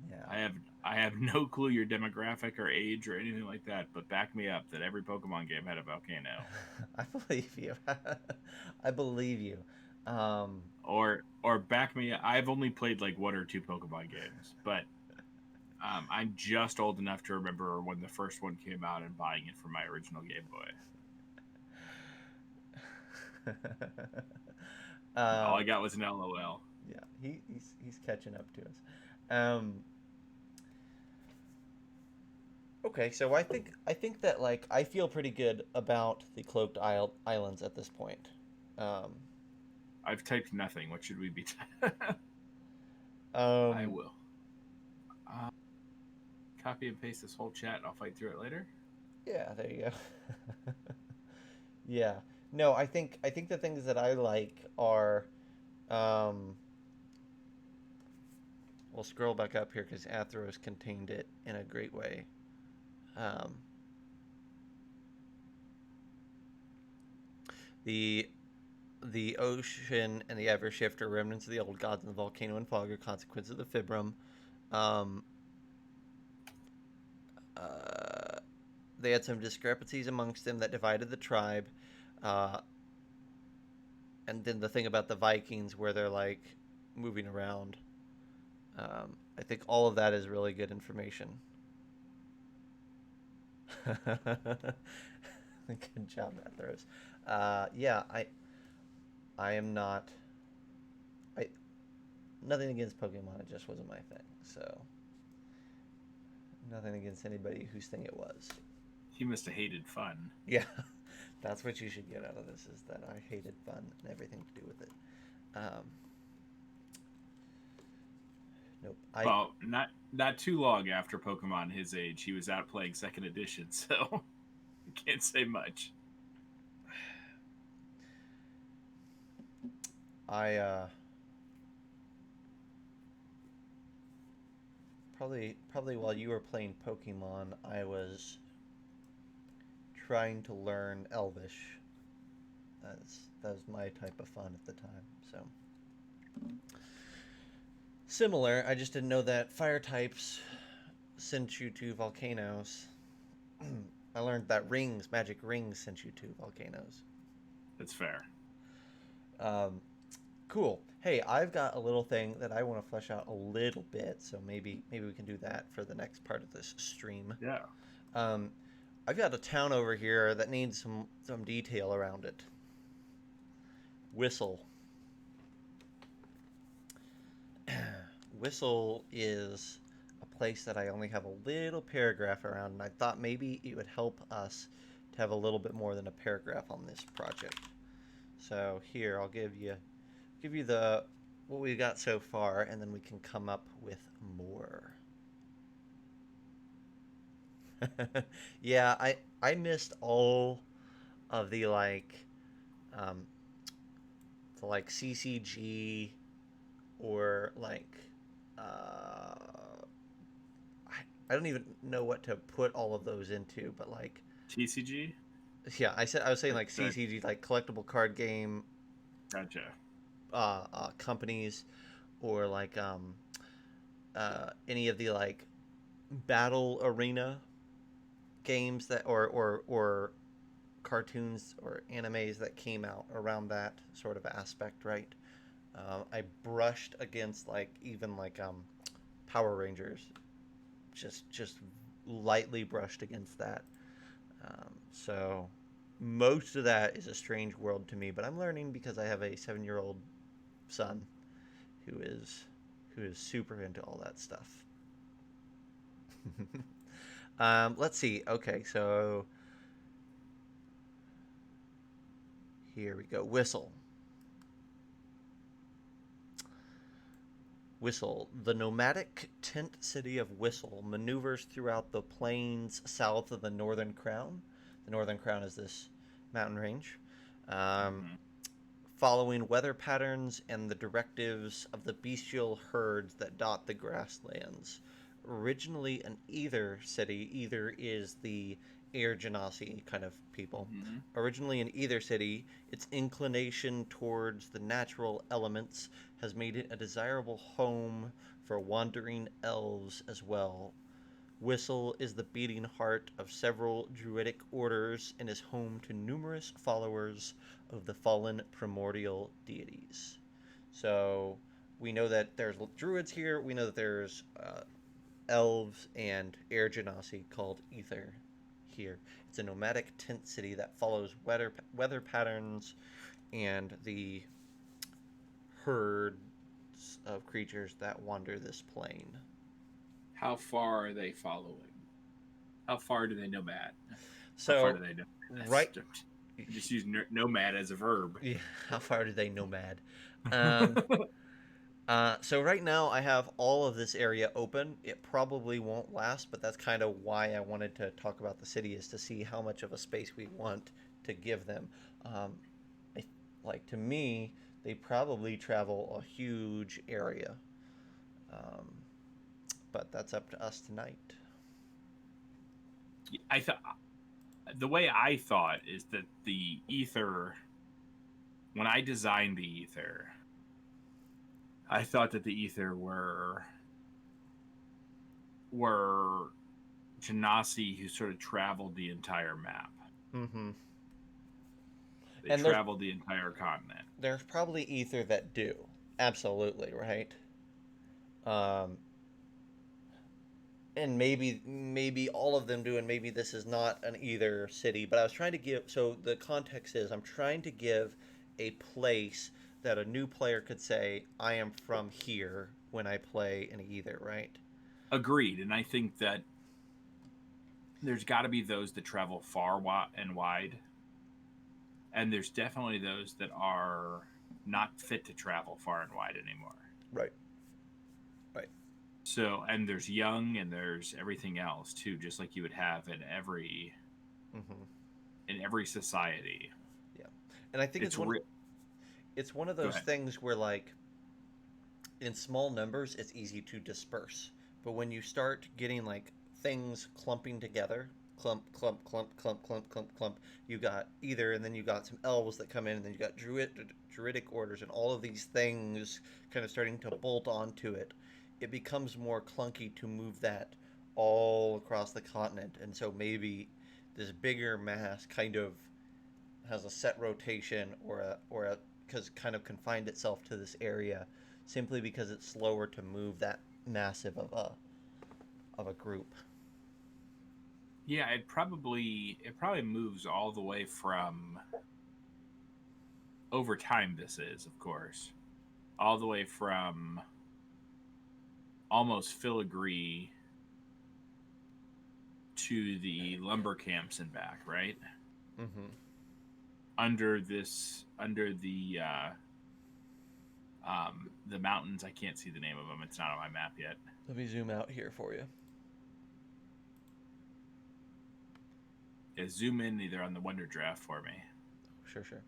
Yeah. I have I have no clue your demographic or age or anything like that, but back me up that every Pokemon game had a volcano. I believe you. I believe you. Um, Or back me. I've only played like one or two Pokemon games, but I'm just old enough to remember when the first one came out and buying it for my original Game Boy. All I um, got was an LOL. yeah, he's catching up to us. Um, okay, so I think that like I feel pretty good about the Islands at this point. Um, I've typed nothing. What should we be? I um, will. Uh, Copy and paste this whole chat. I'll fight through it later. yeah, there you go. Yeah. No, I think the things that I like are, um, we'll scroll back up here because Atheros contained it in a great way. Um, the the ocean and the Evershift are remnants of the old gods, and the volcano and fog are consequences of the Fibrum. Um, uh, they had some discrepancies amongst them that divided the tribe. Uh, and then the thing about the Vikings, where they're like moving around. I think all of that is really good information. Good job, Atheros. Yeah, I am not. I Nothing against Pokemon. It just wasn't my thing. So nothing against anybody whose thing it was. He must have hated fun. Yeah, that's what you should get out of this: is that I hated fun and everything to do with it. Um, nope. Well, not too long after Pokemon his age, he was out playing second edition, so I can't say much. I probably while you were playing Pokemon, I was trying to learn Elvish. That was my type of fun at the time. So similar. I just didn't know that fire types sent you to volcanoes. I learned that magic rings, sent you to volcanoes. That's fair. Um, cool. Hey, I've got a little thing that I want to flesh out a little bit, so maybe we can do that for the next part of this stream. Yeah. Um, I've got a town over here that needs some detail around it. Whistle. Whistle is a place that I only have a little paragraph around, and I thought maybe it would help us to have a little bit more than a paragraph on this project. So here, I'll give you the what we got so far, and then we can come up with more. Yeah, I missed all of the like Um, so like CCG or like uh, I don't even know what to put all of those into, but like TCG. yeah, I was saying like That CCG, like collectible card game gotcha. companies, or like any of the like battle arena games that or cartoons or animes that came out around that sort of aspect, right? I brushed against like even like Power Rangers, just lightly brushed against that. So most of that is a strange world to me, but I'm learning because I have a 7-year old son who is super into all that stuff. Let's see. Okay, so here we go. Whistle. The nomadic tent city of Whistle maneuvers throughout the plains south of the Northern Crown. The Northern Crown is this mountain range. Um, Hmm. Following weather patterns and the directives of the bestial herds that dot the grasslands. Originally an Ether city, Ether is the air genasi kind of people. Hmm. Originally an Ether city, its inclination towards the natural elements has made it a desirable home for wandering elves as well. Whistle is the beating heart of several druidic orders and is home to numerous followers of the fallen primordial deities. So we know that there's druids here. We know that there's elves and air genasi called Ether here. It's a nomadic tent city that follows weather patterns and the herds of creatures that wander this plane. How far are they following? How far do they nomad? How far do So they know? right Just use nomad as a verb. yeah, how far do they nomad? Um, so right now I have all of this area open. It probably won't last, but that's kind of why I wanted to talk about the city is to see how much of a space we want to give them. Um, I, like to me, they probably travel a huge area, um, but that's up to us tonight. I thought the way I thought is that the ether, when I designed the ether, I thought that the ether were Genasi who sort of traveled the entire map. Mm-hmm. They And traveled the entire continent. there's probably ether that do absolutely right. Um, and maybe all of them do, and maybe this is not an either city, but I was trying to give, so the context is I'm trying to give a place that a new player could say I am from here when I play an either, right? Agreed, and I think that there's got to be those that travel far and wide, and there's definitely those that are not fit to travel far and wide anymore. Right. Right. So, and there's young and there's everything else too, just like you would have Mm-hmm. in every society. Yeah. And I think It's real. it's one of Go those ahead. things where like in small numbers it's easy to disperse, but when you start getting like things clumping together, clump, you got either, and then you got some elves that come in, and then you got druidic orders, and all of these things kind of starting to bolt onto it. It becomes more clunky to move that all across the continent, and so maybe this bigger mass kind of has a set rotation or a because kind of confined itself to this area simply because it's slower to move that massive of a group. Yeah, it probably moves all the way from over time. This is, of course, all the way from almost filigree to the lumber camps and back, right? Mm-hmm. Under the mountains. I can't see the name of them. It's not on my map yet. Let me zoom out here for you. Yeah, zoom in either on the Wonder Draft for me. Sure, sure.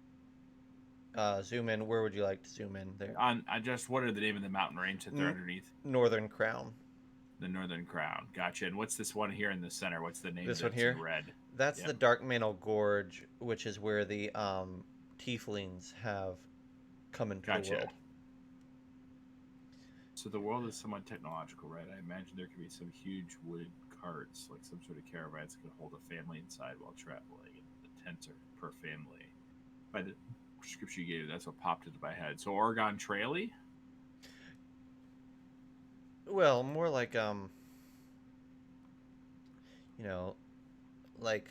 Zoom in. Where would you like to zoom in there? On I just what are the name of the mountain range that they're N- underneath? Northern Crown. The Northern Crown. Gotcha. And what's this one here in the center? What's the name This one that's in here. red? That's the Yep. Dark Mantle Gorge, which is where the tieflings have come into the Gotcha. world. So the world is somewhat technological, right? I imagine there could be some huge wood carts, like some sort of caravans, that could hold a family inside while traveling, and the tents are per family. By the description you gave, that's what popped into my head. So Oregon Traily. Well, more like you know, like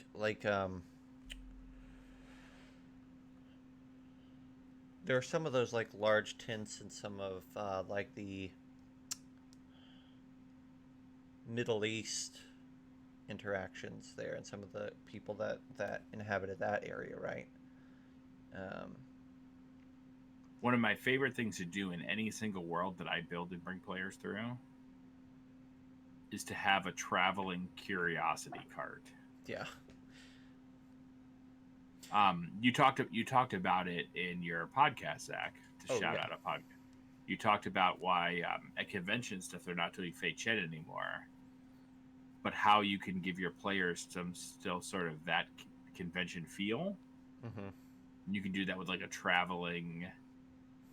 there are some of those like large tents and some of like the Middle East interactions there and some of the people that inhabited that area, right? Um, One of my favorite things to do in any single world that I build and bring players through is to have a traveling curiosity cart. yeah. You talked about it in your podcast, Zach. To Oh shout yeah. out a podcast, you talked about why at convention stuff they're not doing Fate Shed anymore, but how you can give your players some still sort of that convention feel. Mm-hmm. You can do that with like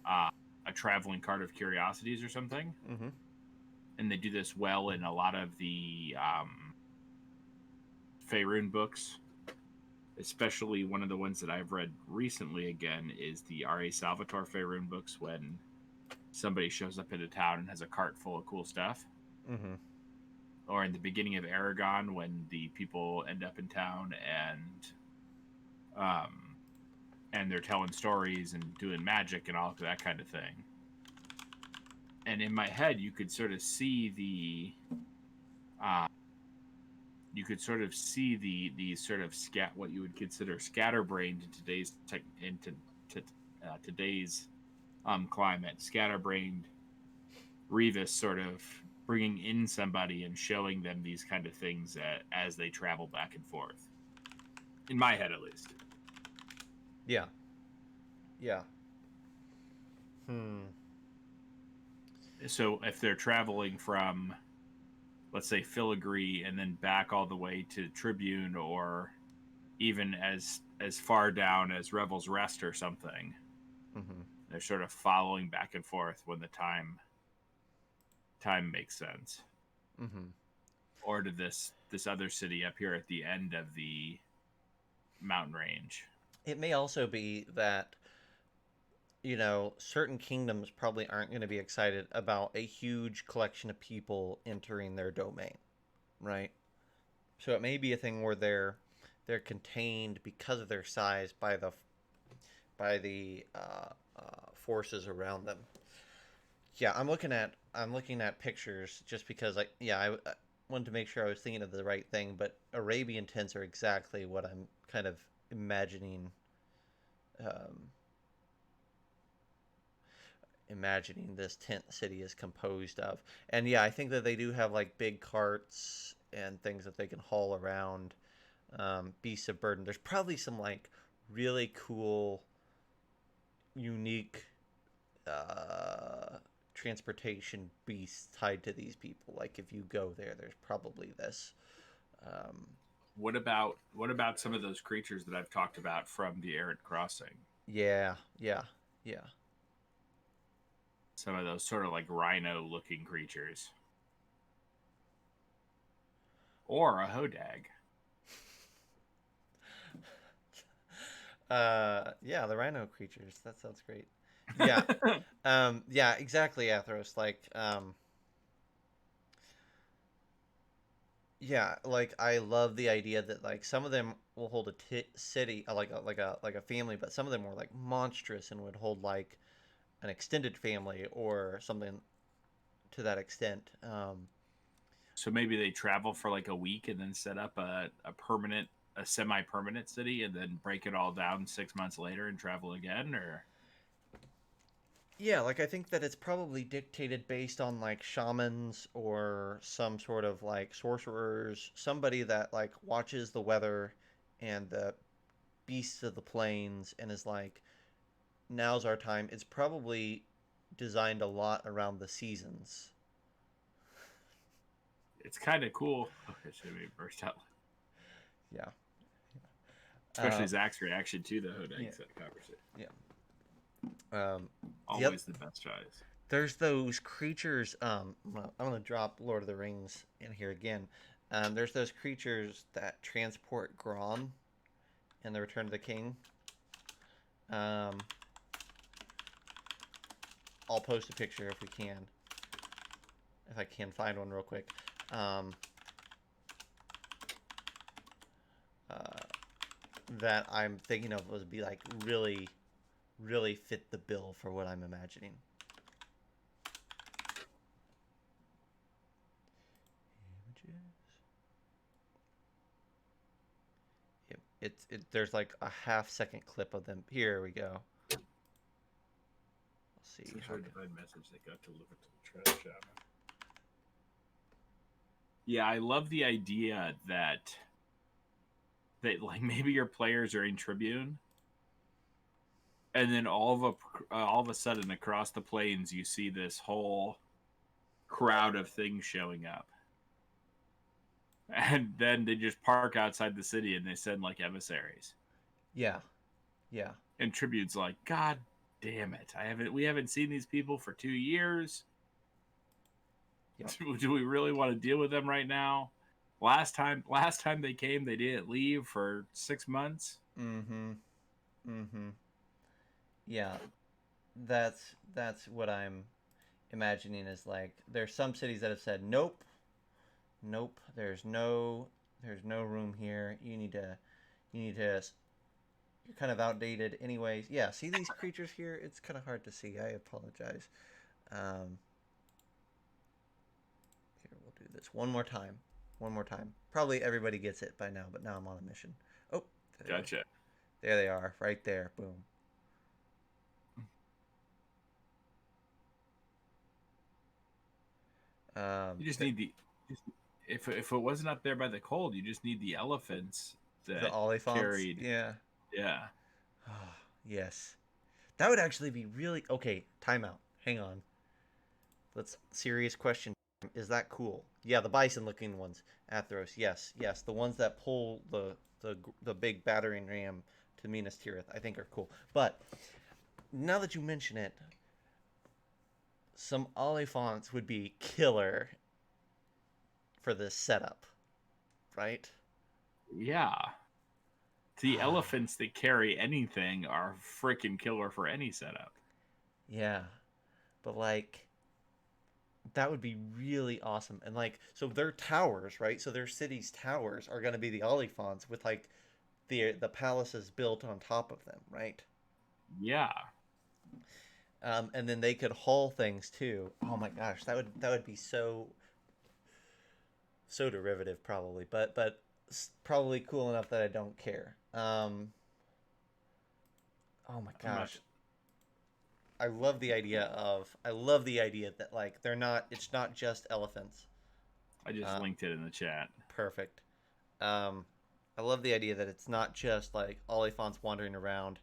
uh, a traveling cart of curiosities or something, Mm-hmm. and they do this well in a lot of the Faerun books. Especially one of the ones that I've read recently again is the R.A. Salvatore Faerun books when somebody shows up into town and has a cart full of cool stuff. Mm-hmm. Or in the beginning of Aragon when the people end up in town um, and they're telling stories and doing magic and all of that kind of thing. And in my head, you could sort of see uh, the sort of what you would consider scatterbrained in today's climate, scatterbrained Revis sort of bringing in somebody and showing them these kind of things as they travel back and forth. In my head, at least. Yeah. Yeah. Hmm. So if they're traveling from, let's say, Filigree and then back all the way to Tribune, or even as far down as Revel's Rest or something, Mm-hmm. they're sort of following back and forth when the time makes sense. Mm-hmm. Or to this other city up here at the end of the mountain range. It may also be that certain kingdoms probably aren't going to be excited about a huge collection of people entering their domain, right? So it may be a thing where they're contained because of their size by the forces around them. Yeah, I'm looking at pictures just because I wanted to make sure I was thinking of the right thing, but Arabian tents are exactly what I'm kind of imagining um, imagining this tent city is composed of. And yeah, I think that they do have like big carts and things that they can haul around, beasts of burden. There's probably some like really cool, unique uh, transportation beasts tied to these people. Like if you go there, there's probably this. Um, What about some of those creatures that I've talked about from the Errant Crossing? yeah, yeah, yeah. Some of those sort of like rhino-looking creatures, or a hodag. Yeah, the rhino creatures. That sounds great. Yeah, yeah, exactly, Athros. Yeah, like I love the idea that like some of them will hold a city, like a family, but some of them were like monstrous and would hold like an extended family or something to that extent. So maybe they travel for like a week and then set up a semi-permanent city and then break it all down 6 months later and travel again, or Yeah, like I think that it's probably dictated based on like shamans or some sort of like sorcerers, somebody that like watches the weather and the beasts of the plains and is like now's our time. It's probably designed a lot around the seasons. It's kind of cool. Oh, it should be burst out. Yeah. Especially Zach's reaction to the Yeah. Hodag conversation. Yeah. Um, Always the best choice. there's those creatures. Well, I'm gonna drop Lord of the Rings in here again. There's those creatures that transport Grom in the Return of the King. Um, I'll post a picture if we can, if I can find one real quick. Um, uh, that I'm thinking of would be like really, really fit the bill for what I'm imagining. Images. Yep. There's like a half-second clip of them. Here we go. Let's see. It's a hard to find message that got delivered to the trash shaman. Yeah, I love the idea that like maybe your players are in Tribune, and then all of a sudden across the plains you see this whole crowd of things showing up, and then they just park outside the city and they send like emissaries. Yeah, yeah. And Tribune's like, God damn it! We haven't seen these people for 2 years. Yep. Do we really want to deal with them right now? Last time they came, they didn't leave for 6 months. Mm-hmm. Mm-hmm. Yeah, that's what I'm imagining is like there's some cities that have said nope, nope. There's no room here. You need to you're kind of outdated anyways. Yeah, see these creatures here? It's kind of hard to see. I apologize. Here, we'll do this one more time. One more time. Probably everybody gets it by now, but now I'm on a mission. Oh, Gotcha. There they are, right there. Boom. You just need if it wasn't up there by the cold, you just need the elephants that the Oliphants. Carried. Yeah. Yeah. Yes. That would actually be really okay. Timeout. Hang on. Let's serious question. Is that cool? Yeah, the bison-looking ones. Athros. Yes, yes. The ones that pull the big battering ram to Minas Tirith, I think are cool. But now that you mention it, some Oliphants would be killer for this setup, right? Yeah. The elephants that carry anything are freaking killer for any setup. Yeah. But like that would be really awesome. And like so their towers, right? So their city's towers are going to be the Oliphants with like the palaces built on top of them, right? Yeah. And then they could haul things too. Oh my gosh, that would be so derivative probably, but probably cool enough that I don't care. Oh my gosh. I love the idea that like it's not just elephants. I just linked it in the chat. Perfect. I love the idea that it's not just like Oliphants wandering around.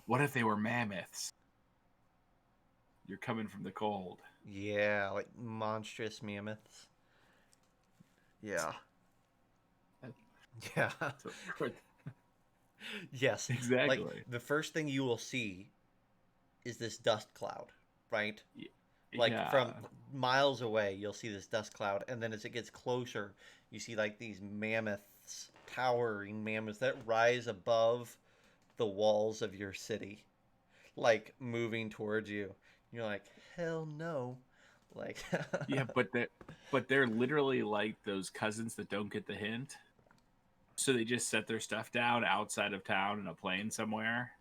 What if they were mammoths? You're coming from the cold. Yeah, like monstrous mammoths. Yeah. Yeah. Yes. Exactly. Like the first thing you will see is this dust cloud, right? Yeah. Like from miles away, you'll see this dust cloud, and then as it gets closer, you see like these mammoths, towering mammoths that rise above the walls of your city, like moving towards you. You're like, hell no, like. Yeah, but they're literally like those cousins that don't get the hint, so they just set their stuff down outside of town in a plane somewhere,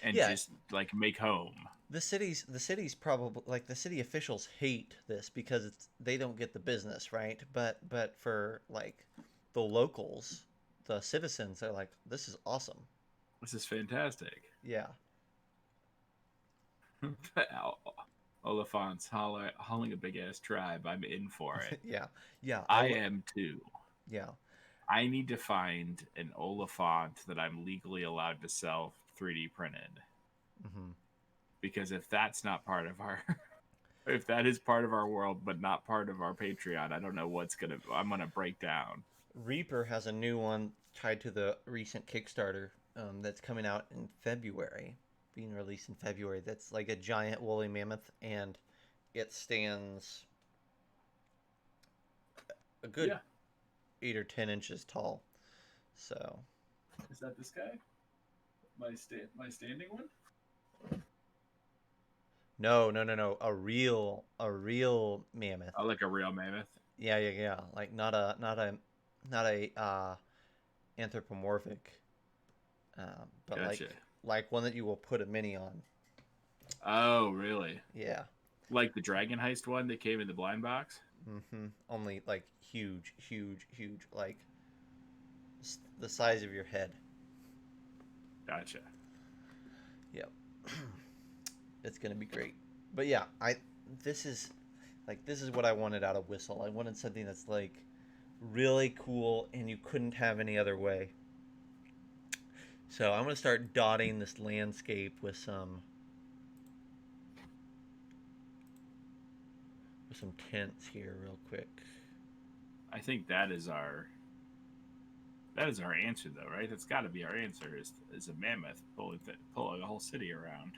and just like make home. The city's probably like the city officials hate this because they don't get the business, right? But for like the locals, the citizens are like, this is awesome. This is fantastic. Yeah. Oliphants hauling a big ass tribe. I'm in for it. Yeah. Yeah. I am too. Yeah. I need to find an Oliphant that I'm legally allowed to sell 3D printed. Mm-hmm. Because if that's not part of our if that is part of our world but not part of our Patreon, I don't know I'm gonna break down. Reaper has a new one tied to the recent Kickstarter that's coming out in February, being released in February. That's like a giant woolly mammoth, and it stands a good Yeah. 8 or 10 inches tall. So Is that this guy? My standing one? no, no, no, no, a real mammoth. I like a real mammoth. Yeah, yeah, yeah. Like not a anthropomorphic, but Gotcha. like one that you will put a mini on. Oh, really? Yeah. Like the Dragon Heist one that came in the blind box? Mm-hmm. Only like huge, huge, huge, like the size of your head. Gotcha. Yep. It's gonna be great. But yeah, this is this is what I wanted out of Whistle. I wanted something that's like really cool and you couldn't have any other way. So I'm gonna start dotting this landscape with some tents here real quick. I think that is our answer though, right? That's got to be our answer is a mammoth pulling a whole city around.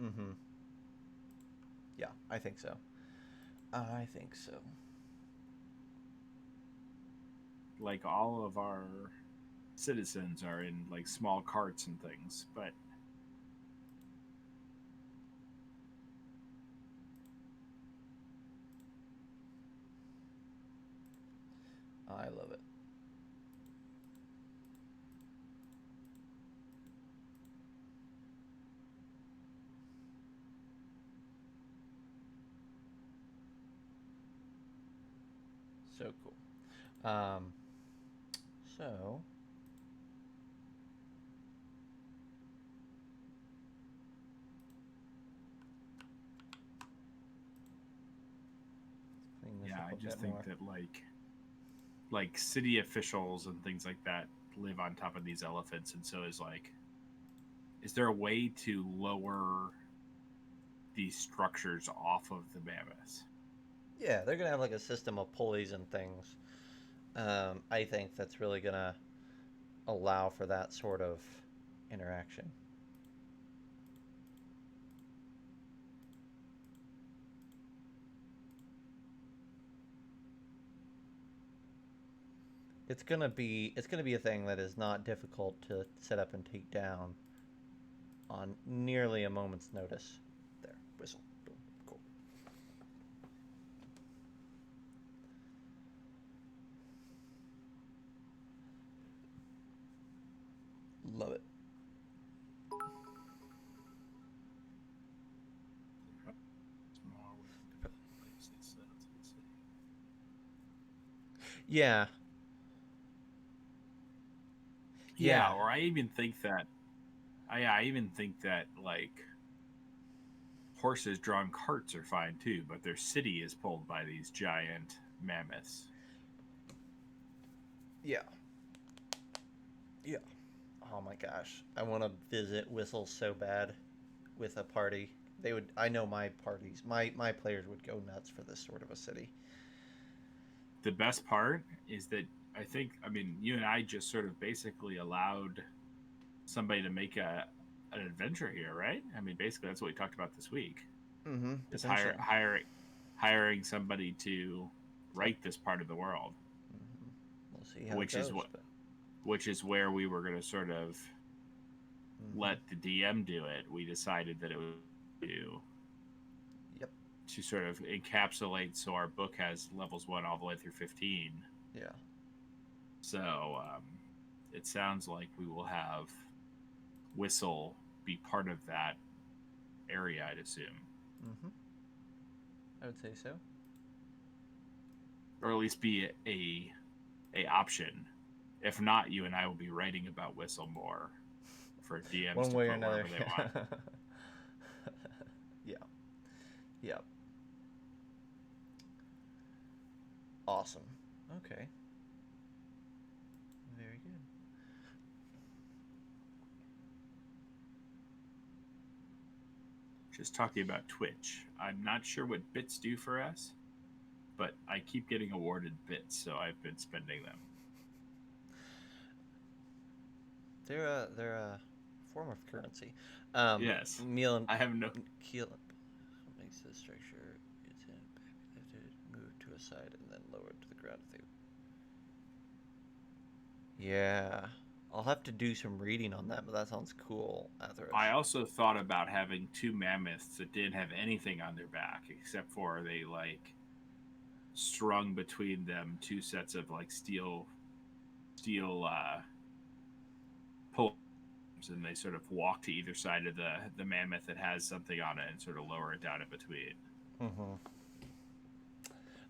Mm-hmm. Yeah, I think so. I think so. Like all of our citizens are in like small carts and things, but I love it. So cool. So clean this yeah, up I a just bit think more. that like city officials and things like that live on top of these elephants, and so is there a way to lower these structures off of the mammoths? Yeah, they're gonna have like a system of pulleys and things. I think that's really gonna allow for that sort of interaction. It's gonna be a thing that is not difficult to set up and take down on nearly a moment's notice. There, whistle, boom, cool. Love it. Yeah, Yeah, yeah, or I even think that like horses drawn carts are fine too, but their city is pulled by these giant mammoths. yeah, yeah. Oh my gosh, I want to visit Whistle so bad with a party. They would. I know my parties. My players would go nuts for this sort of a city. The best part is that I mean you and I just sort of basically allowed somebody to make a an adventure here, right? I mean basically that's what we talked about this week. Mm-hmm. Is Potentially. hiring somebody to Yep. write this part of the world, Mm-hmm. We'll see how it which is goes, what but. which is where we were going to sort of Mm-hmm. let the DM do it. We decided that it would do Yep. to sort of encapsulate so our book has levels 1 all the way through 15. Yeah. So it sounds like we will have Whistle be part of that area, I'd assume, Mm-hmm. I would say so. or at least be a option. If not, you and I will be writing about Whistle more for DMs One to way or put another. wherever they want. Yeah. Yeah. Awesome. Okay. Very good. Just talking about Twitch. I'm not sure what bits do for us, but I keep getting awarded bits, so I've been spending them. They're a form of currency. Yes. Meal and I have no. keel makes the structure it's in back lifted, moved to a side, and then lowered to the ground. If they... Yeah, I'll have to do some reading on that, but that sounds cool, Atheros. I also thought about having two mammoths that didn't have anything on their back except for they like strung between them two sets of like steel poles, and they sort of walk to either side of the mammoth that has something on it and sort of lower it down in between. Mm-hmm.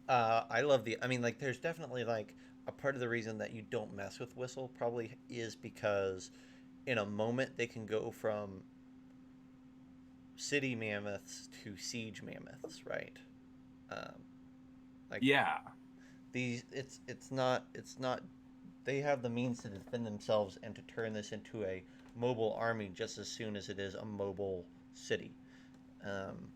I love the. I mean, like, there's definitely like a part of the reason that you don't mess with Whistle probably is because in a moment they can go from city mammoths to siege mammoths, right? Um, like Yeah, these, it's not. They have the means to defend themselves and to turn this into a mobile army just as soon as it is a mobile city. Um,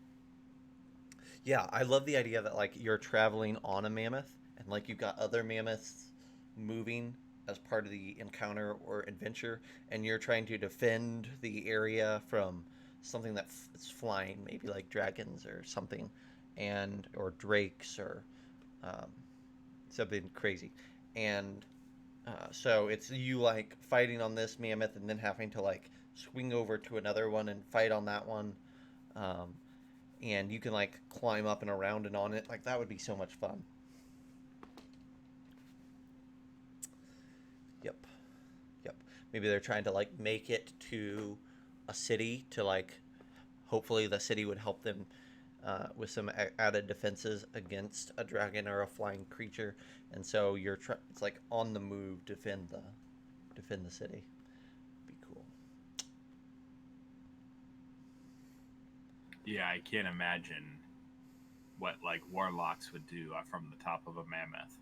Yeah, I love the idea that like you're traveling on a mammoth and like you've got other mammoths moving as part of the encounter or adventure, and you're trying to defend the area from something that's flying, maybe like dragons or something, and or drakes or um, something crazy, and so it's you like fighting on this mammoth and then having to like swing over to another one and fight on that one. Um, and you can like climb up and around and on it. Like that would be so much fun. Yep. Yep. Maybe they're trying to like make it to a city to like hopefully the city would help them with some added defenses against a dragon or a flying creature, and so it's like on the move defend the city. Be cool. yeah, I can't imagine what like warlocks would do from the top of a mammoth.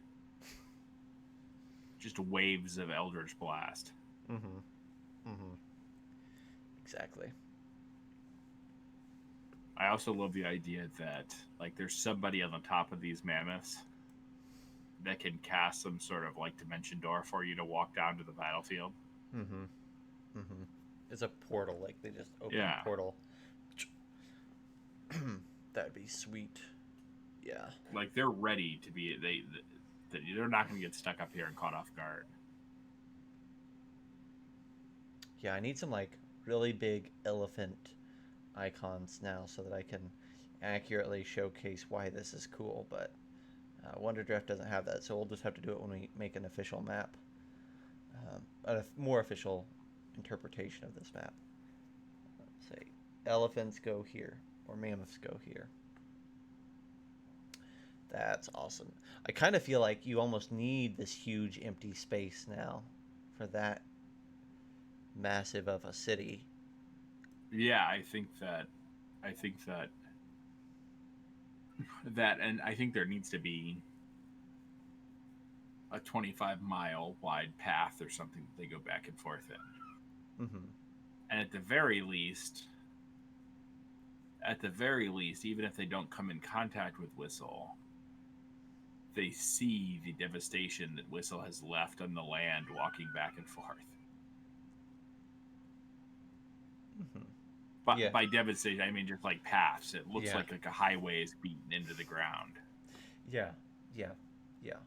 Just waves of Eldritch Blast. Mm-hmm. Mm-hmm. Exactly. I also love the idea that like there's somebody on the top of these mammoths that can cast some sort of like dimension door for you to walk down to the battlefield. Mm-hmm. Mm-hmm. It's a portal. Like they just open Yeah, a portal. That'd be sweet. Yeah. like they're ready to be they're not going to get stuck up here and caught off guard. Yeah, I need some like really big elephant icons now so that I can accurately showcase why this is cool, but Wonder Draft doesn't have that, so we'll just have to do it when we make an official map. A more official interpretation of this map. Let's say elephants go here, or mammoths go here. That's awesome. I kind of feel like you almost need this huge empty space now for that massive of a city. Yeah, I think that and I think there needs to be a 25-mile wide path or something that they go back and forth in. Mm-hmm. And at the very least, even if they don't come in contact with Whistle, they see the devastation that Whistle has left on the land walking back and forth. Mm-hmm. But Yeah. by devastation, I mean just like paths. It looks Yeah. like a highway is beaten into the ground. Yeah. Yeah. Yeah.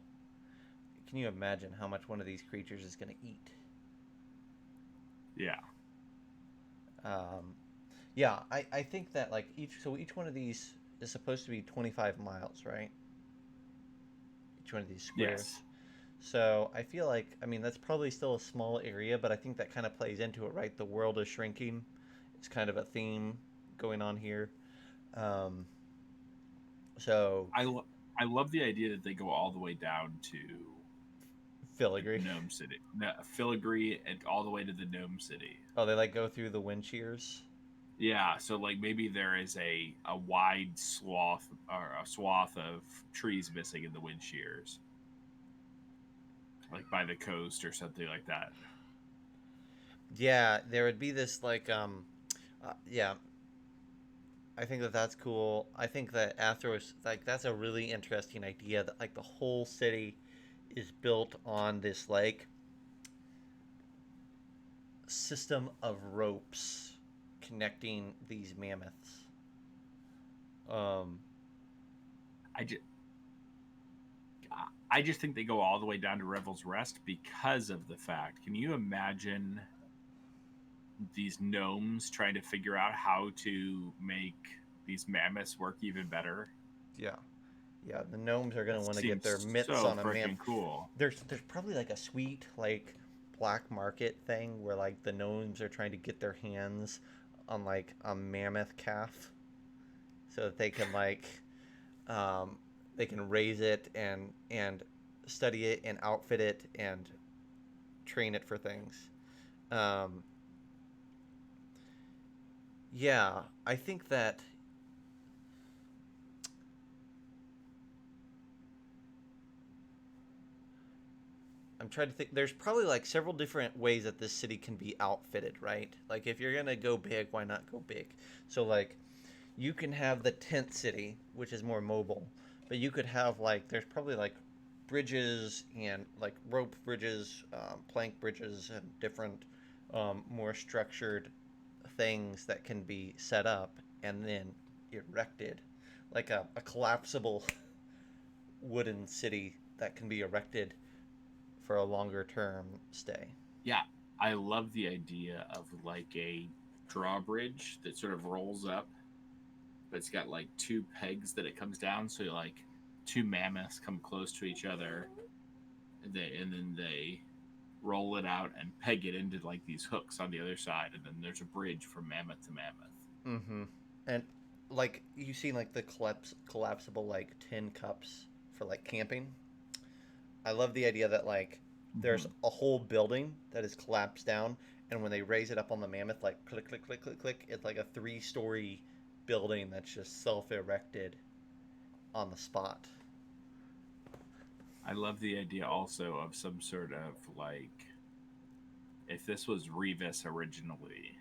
Can you imagine how much one of these creatures is going to eat? Yeah. Um, yeah, I think that like each one of these is supposed to be 25 miles, right? Each one of these squares. Yes. So I feel like I mean that's probably still a small area, but I think that kind of plays into it, right? The world is shrinking. It's kind of a theme going on here. Um, so I love the idea that they go all the way down to filigree. Gnome City, no, Filigree, and all the way to the Gnome City. Oh, they like go through the wind shears. Yeah, so like maybe there is a wide swath or a swath of trees missing in the wind shears, like by the coast or something like that. Yeah, there would be this like yeah, I think that that's cool. I think that Athros, like, that's a really interesting idea that, like, the whole city is built on this, like, system of ropes connecting these mammoths. Um, I just, I just think they go all the way down to Revel's Rest because of the fact. Can you imagine these gnomes trying to figure out how to make these mammoths work even better? yeah, yeah. The gnomes are That gonna want to get their seems mitts so on a mammoth. freaking cool. There's probably like a sweet like black market thing where like the gnomes are trying to get their hands on like a mammoth calf so that they can like um, they can raise it and study it and outfit it and train it for things. Um, yeah, I think that I'm trying to think. There's probably like several different ways that this city can be outfitted, right? Like if you're gonna go big, why not go big? So like you can have the tent city, which is more mobile, but you could have like there's probably like bridges and like rope bridges, plank bridges, and different more structured things that can be set up and then erected, like a collapsible wooden city that can be erected for a longer term stay. Yeah, I love the idea of like a drawbridge that sort of rolls up, but it's got like two pegs that it comes down. So like two mammoths come close to each other, and then they roll it out and peg it into like these hooks on the other side, and then there's a bridge from mammoth to mammoth. Mm-hmm. And like you see like the collapsible like tin cups for like camping. I love the idea that like there's Mm-hmm. a whole building that is collapsed down, and when they raise it up on the mammoth, like click click click click click, it's like a 3-story building that's just self erected on the spot. I love the idea also of some sort of like, if this was Revis originally,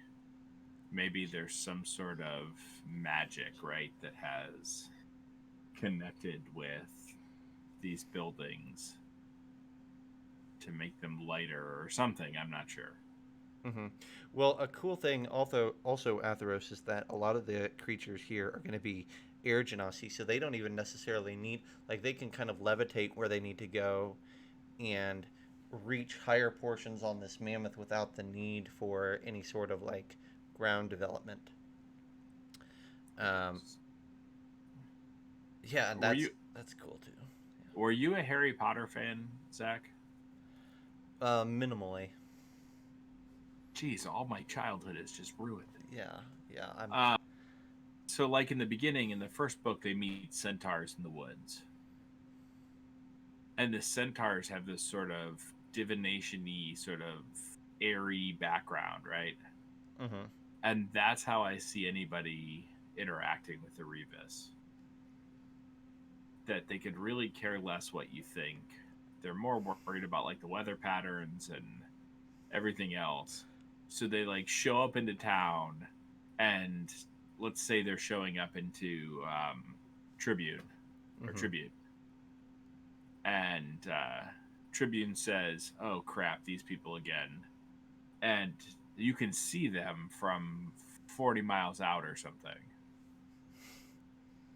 maybe there's some sort of magic, right, that has connected with these buildings to make them lighter or something. I'm not sure. Mm-hmm. Well, a cool thing also Atheros is that a lot of the creatures here are going to be air genasi, so they don't even necessarily need like they can kind of levitate where they need to go and reach higher portions on this mammoth without the need for any sort of like ground development. Um, yeah, and Were you that's cool too. were you a Harry Potter fan, Zach? Minimally, Jeez, all my childhood is just ruined. yeah, yeah. I'm Uh, so, like in the beginning, in the first book, they meet centaurs in the woods, and the centaurs have this sort of divination-y, sort of airy background, right? mm-hmm, And that's how I see anybody interacting with the Revis. That they could really care less what you think. They're more worried about like the weather patterns and everything else. So they like show up into town, and let's say they're showing up into Tribune or mm-hmm, Tribute, and Tribune says, "Oh crap, these people again," and you can see them from 40 miles out or something.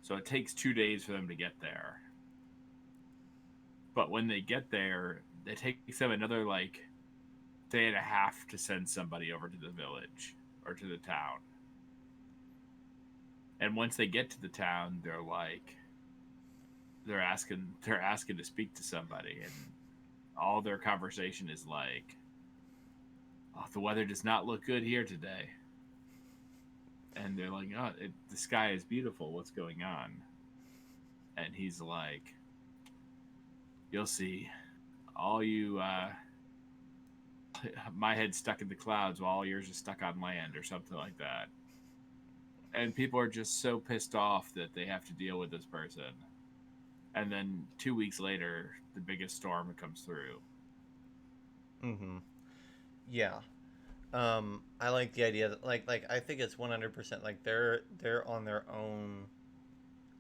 So it takes 2 days for them to get there. But when they get there, it takes them another like day and a half to send somebody over to the village or to the town. And once they get to the town, they're asking to speak to somebody, and all their conversation is like, "Oh, the weather does not look good here today." And they're like, "Oh, the sky is beautiful. What's going on?" And he's like, "You'll see. All you my head's stuck in the clouds while all yours is stuck on land," or something like that. And people are just so pissed off that they have to deal with this person. And then 2 weeks later, the biggest storm comes through. mm-hmm. Yeah. I like the idea that like I think it's 100% like they're on their own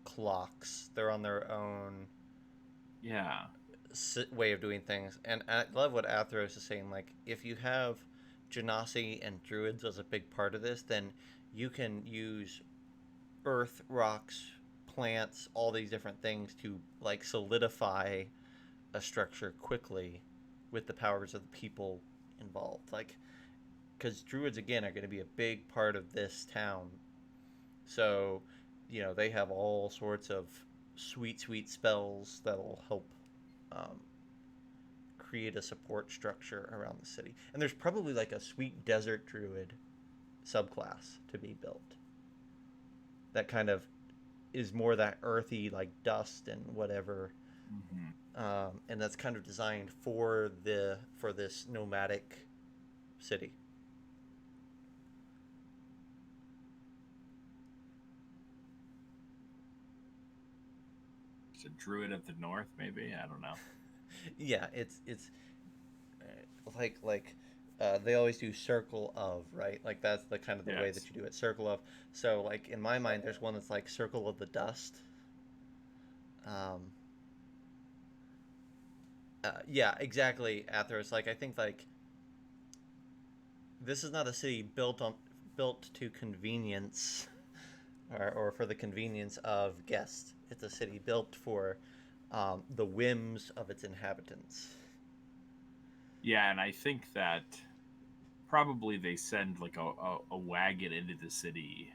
clocks. They're on their own Yeah. way of doing things. And I love what Athros is saying. Like, if you have Genasi and Druids as a big part of this, then you can use earth, rocks, plants, all these different things to like solidify a structure quickly with the powers of the people involved. Like, because Druids again are going to be a big part of this town, so they have all sorts of sweet, sweet spells that'll help um, create a support structure around the city. And there's probably like a sweet desert druid subclass to be built that kind of is more that earthy, like dust and whatever, Hmm. and that's kind of designed for this nomadic city. It's a druid of the north, maybe. I don't know. Yeah, it's they always do circle of, right? Like that's the kind of the way that Yes. you do it, circle of. So like in my mind, there's one that's like circle of the dust. Um, yeah, exactly. Athos. Like I think like this is not a city built to convenience or for the convenience of guests. It's a city built for the whims of its inhabitants. Yeah, and I think that probably they send like a wagon into the city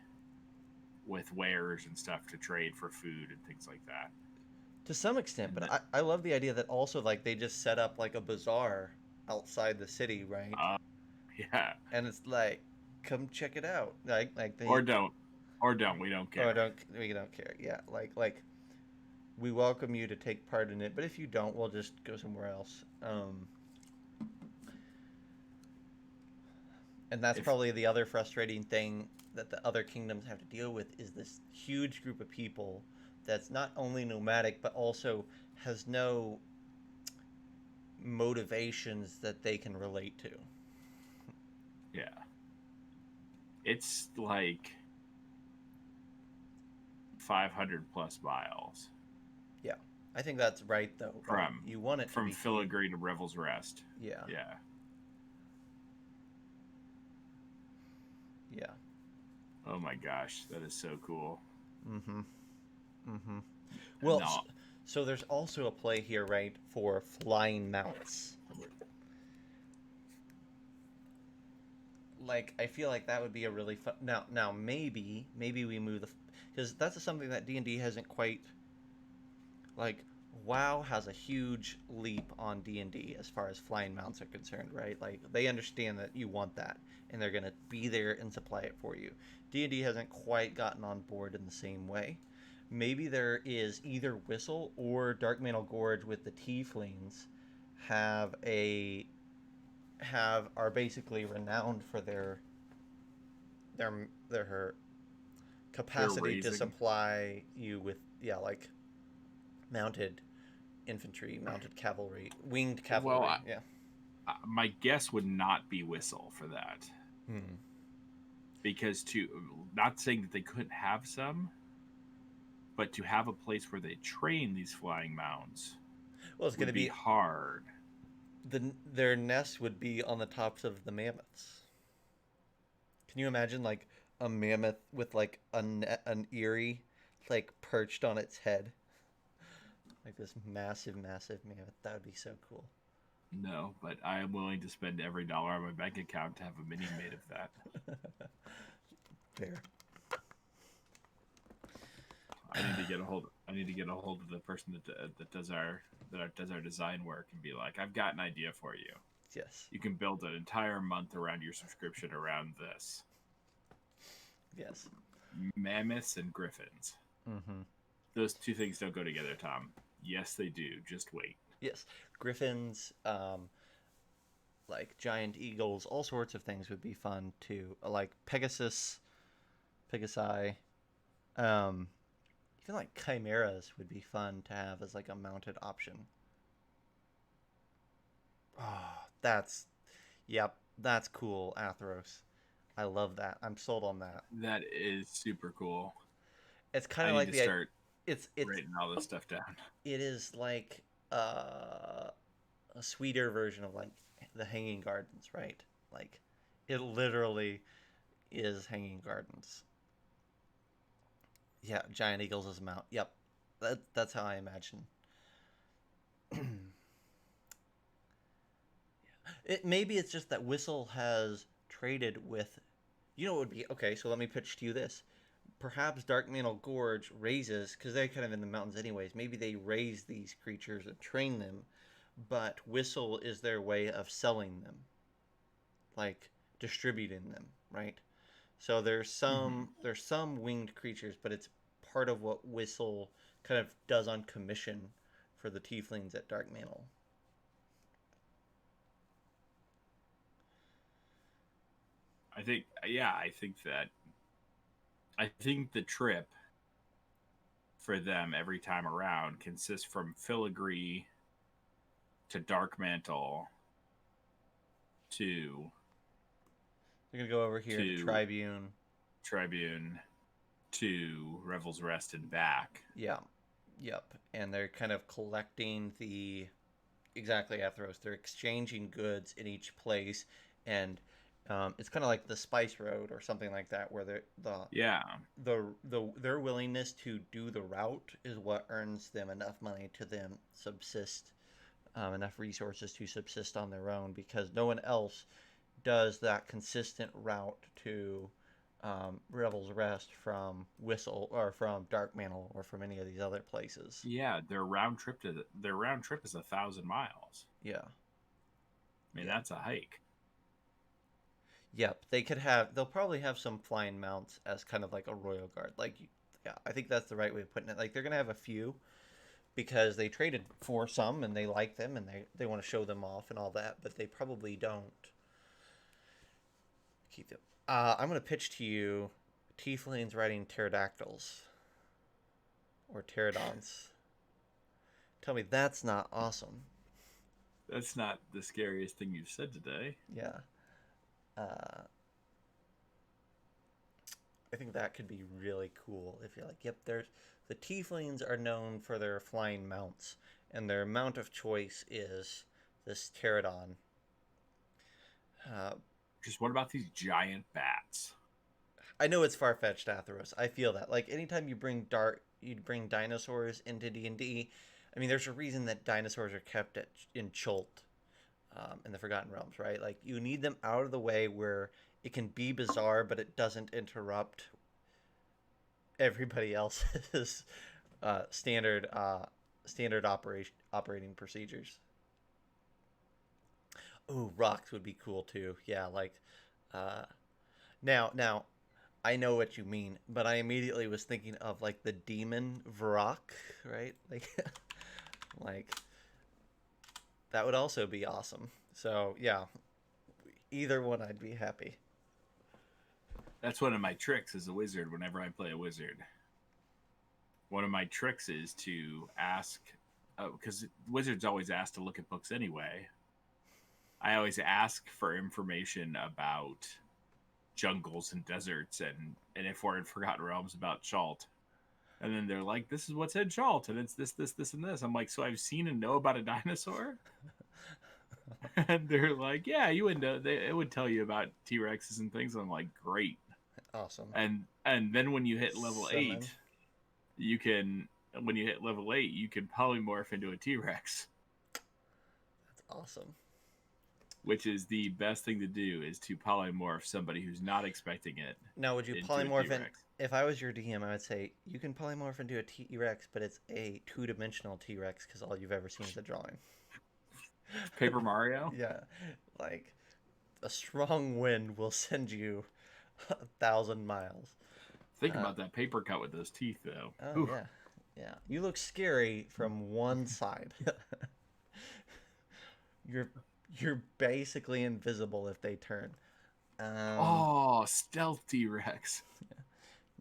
with wares and stuff to trade for food and things like that. To some extent, And but that, I love the idea that also like they just set up like a bazaar outside the city, right? uh, yeah, And it's like, come check it out. Like or they don't, or don't. We don't or care. don't we don't care. Yeah, like we welcome you to take part in it, but if you don't, we'll just go somewhere else. And that's If probably the other frustrating thing that the other kingdoms have to deal with is this huge group of people that's not only nomadic but also has no motivations that they can relate to. yeah, it's like 500 plus miles Yeah. I think that's right though, right? from You want it to be huge. Filigree to Revel's Rest. Yeah. Yeah. Yeah. Oh my gosh, that is so cool. Mhm. Mhm. And Well, now, so there's also a play here, right, for flying mounts. Like I feel like that would be a really fun. Now maybe we move the because that's something that D&D hasn't quite like WoW has a huge leap on D&D as far as flying mounts are concerned, right? Like they understand that you want that and they're going to be there and supply it for you. D&D hasn't quite gotten on board in the same way. Maybe there is either Whistle or Dark Mantle Gorge with the Tieflings have a have are basically renowned for their they're capacity to raising. supply you with like mounted infantry, mounted cavalry, winged Well, cavalry. Yeah. my guess would not be Whistle for that. Hmm. Because to, not saying that they couldn't have some, but to have a place where they train these flying mounds Well, it's going would to be be hard. their nest would be on the tops of the mammoths. Can you imagine like a mammoth with like an eerie like perched on its head, like this massive, massive mammoth? That would be so cool. No, but I am willing to spend every dollar on my bank account to have a mini made of that. Fair. I need to get a hold. I need to get a hold of the person that does our design work and be like, I've got an idea for you. Yes. You can build an entire month around your subscription around this. Yes. Mammoths and griffins. Mm-hmm. Those two things don't go together, Tom. Yes, they do. Just wait. Yes. Griffins, like giant eagles, all sorts of things would be fun too. Like Pegasi. Um, Even like chimeras would be fun to have as like a mounted option. Oh, that's yep. That's cool, Atheros. I love that. I'm sold on that. That is super cool. It's kind I of need like to the start it's writing all this stuff down. it is like a sweeter version of like the Hanging Gardens, right? Like it literally is Hanging Gardens. Yeah, giant eagles as a mount. Yep, that's how I imagine. It maybe it's just that Whistle has traded with. You know what would be okay? So let me pitch to you this. Perhaps Dark Mantle Gorge raises because they're kind of in the mountains anyways. Maybe they raise these creatures and train them, but Whistle is their way of selling them, like distributing them, right? So Hmm. there's some winged creatures, but it's part of what Whistle kind of does on commission for the tieflings at Dark Mantle. I think, yeah, I think the trip for them every time around consists from Filigree to Dark Mantle to They're gonna go over here to to Tribune. Tribune to Revel's Rest and back. Yeah, yep, and they're kind of collecting the exactly Atheros. They're exchanging goods in each place, and it's kind of like the Spice Road or something like that, where Yeah, their willingness to do the route is what earns them enough money to then subsist, enough resources to subsist on their own, because no one else does that consistent route to Revel's Rest from Whistle or from Dark Mantle or from any of these other places. yeah. Their round trip is 1,000 miles. Yeah, I mean, yeah. that's a hike. Yep, they could have. They'll probably have some flying mounts as kind of like a royal guard. Like, yeah, I think that's the right way of putting it. Like, they're gonna have a few because they traded for some and they like them and they want to show them off and all that. But they probably don't keep them. I'm gonna pitch to you, tieflings riding pterodactyls or pterodons. Tell me that's not awesome. That's not the scariest thing you've said today. Yeah. Uh, I think that could be really cool if you're like, yep, there's the tieflings are known for their flying mounts, and their mount of choice is this pterodon. Uh, Just what about these giant bats? I know it's far fetched, Atheros. I feel that. Like anytime you bring dinosaurs into D&D. I mean, there's a reason that dinosaurs are kept in Chult, in the Forgotten Realms, right? Like you need them out of the way where it can be bizarre, but it doesn't interrupt everybody else's uh, standard uh, standard operating procedures. Ooh, rocks would be cool too. Yeah, like uh, now I know what you mean, but I immediately was thinking of like the demon Varrock, right? Like like that would also be awesome. So yeah, either one I'd be happy. That's one of my tricks as a wizard whenever I play a wizard. One of my tricks is to ask, because wizards always ask to look at books anyway. I always ask for information about jungles and deserts, and if we're in Forgotten Realms, about Chalt. And then they're like, "This is what's in Chalt, and it's this, and this." I'm like, "So I've seen and know about a dinosaur?" And they're like, "Yeah, you would know. It would tell you about T Rexes and things." I'm like, "Great." Awesome. And then when you hit level Summon. 8, you can when you hit level 8, you can polymorph into a T Rex, That's awesome. which is the best thing to do is to polymorph somebody who's not expecting it Now, would you into a T polymorph in? Rex. If I was your DM, I would say you can polymorph into a T Rex, but it's a two-dimensional T Rex because all you've ever seen is a drawing. Paper Mario. Yeah, like a strong wind will send you 1,000 miles. Think Uh, about that paper cut with those teeth, though. oh Whew. yeah, yeah. You look scary from one side. you're you're basically invisible if they turn. Um, Oh, stealth T Rex.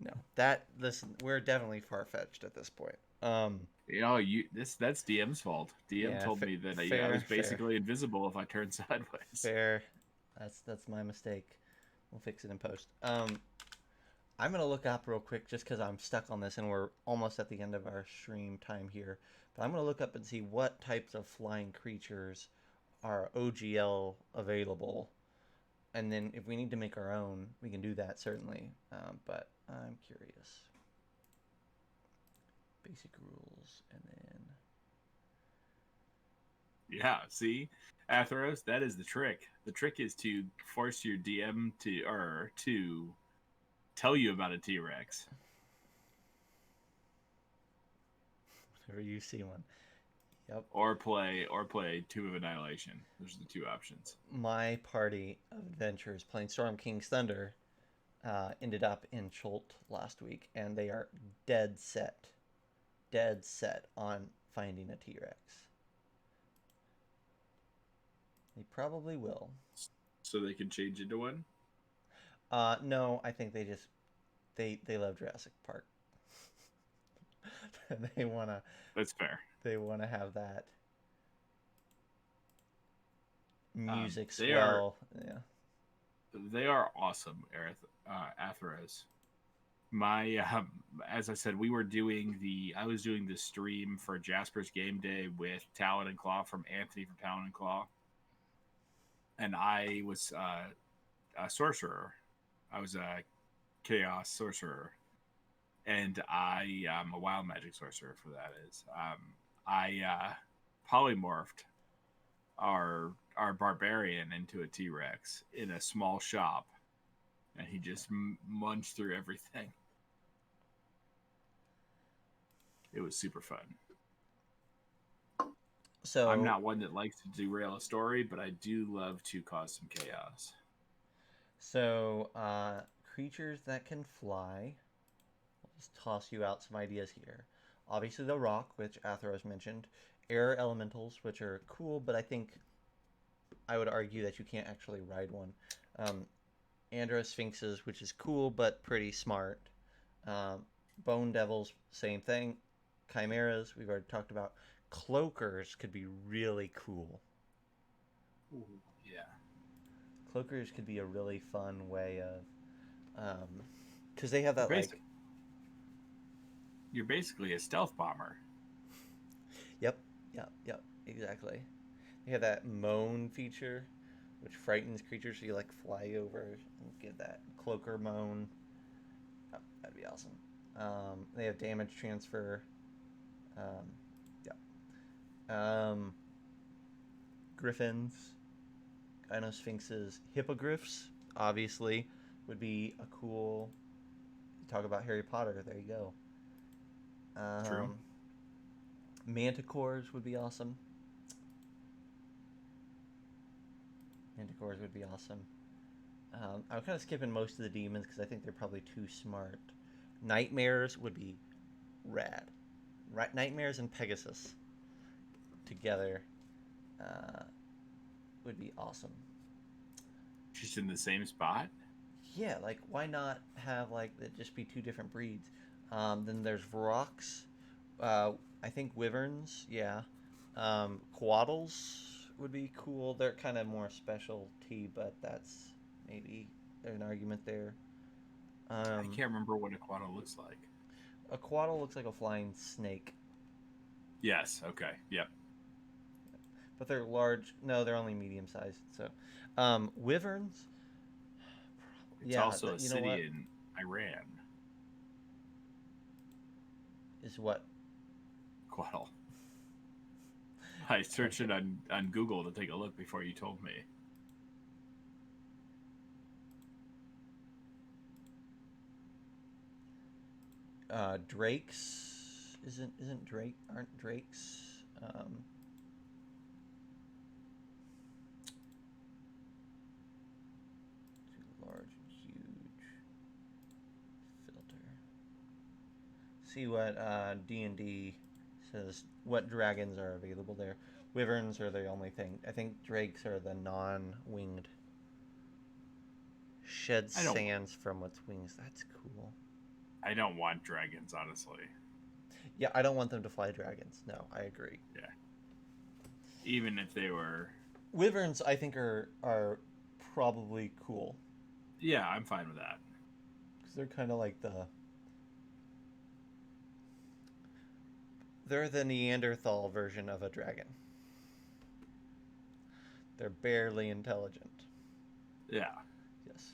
no, that listen, we're definitely far fetched at this point. That's DM's fault. DM Yeah, told me that I was fair, fair, basically invisible if I turned sideways. fair. That's my mistake. We'll fix it in post. I'm gonna look up real quick just because I'm stuck on this and we're almost at the end of our stream time here. But I'm gonna look up and see what types of flying creatures are OGL available, and then if we need to make our own, we can do that certainly. But I'm curious. Basic rules, and then Yeah, see, Atheros, that is the trick. The trick is to force your DM to tell you about a T-Rex. whenever you see one. Yep. Or play Tomb of Annihilation. Those are the two options. My party of adventurers playing Storm King's Thunder ended up in Chult last week, and they are dead set on finding a T-Rex. They probably will. So they can change into one? No, I think they love Jurassic Park. they wanna That's fair. They wanna have that music They swell. They are awesome, Atheros. My as I said, I was doing the stream for Jasper's Game Day with Talon and Claw from Anthony from Talon and Claw, and I was a sorcerer. I was a chaos sorcerer, and I am a wild magic sorcerer. For that is, I polymorphed our barbarian into a T-Rex in a small shop, and he just munched through everything. It was super fun. So I'm not one that likes to derail a story, but I do love to cause some chaos. So creatures that can fly. I'll just toss you out some ideas here. Obviously the rock, which Atheros mentioned. Air elementals, which are cool, but I would argue that you can't actually ride one. Andra Sphinxes, which is cool but pretty smart. Bone Devils, same thing. Chimeras, we've already talked about. Cloakers could be really cool. Ooh, yeah. Cloakers could be a really fun way of, because they have that You're basically a stealth bomber. Yep, exactly. They have that moan feature, which frightens creatures, so you like fly over and give that cloaker moan. Oh, that'd be awesome. They have damage transfer. Griffins, Gynosphinxes, hippogriffs, obviously, would be a cool. Talk about Harry Potter. There you go. True. Manticores would be awesome. I'm kind of skipping most of the demons because I think they're probably too smart. Nightmares would be rad. Nightmares and Pegasus together would be awesome. Just in the same spot? Yeah, like why not have like it just be two different breeds? Then there's Vrox. I think Wyverns, yeah. Quaddles would be cool. They're kind of more specialty, but that's maybe there's an argument there. I can't remember what a quaddle looks like. A quaddle looks like a flying snake. Yes. Okay. Yep. But they're large. No, they're only medium sized. So, wyverns. It's also a city in Iran. Is what? Quaddle. I searched it on Google to take a look before you told me. Drakes aren't drakes too large, huge filter. See what D&D says what dragons are available there. Wyverns are the only thing. I think drakes are the non-winged. Shed sands from its wings. That's cool. I don't want dragons, honestly. Yeah, I don't want them to fly dragons. No, I agree. Yeah. Even if they were... Wyverns, I think, are probably cool Yeah, I'm fine with that. because they're kind of like they're the Neanderthal version of a dragon. They're barely intelligent. Yeah. Yes.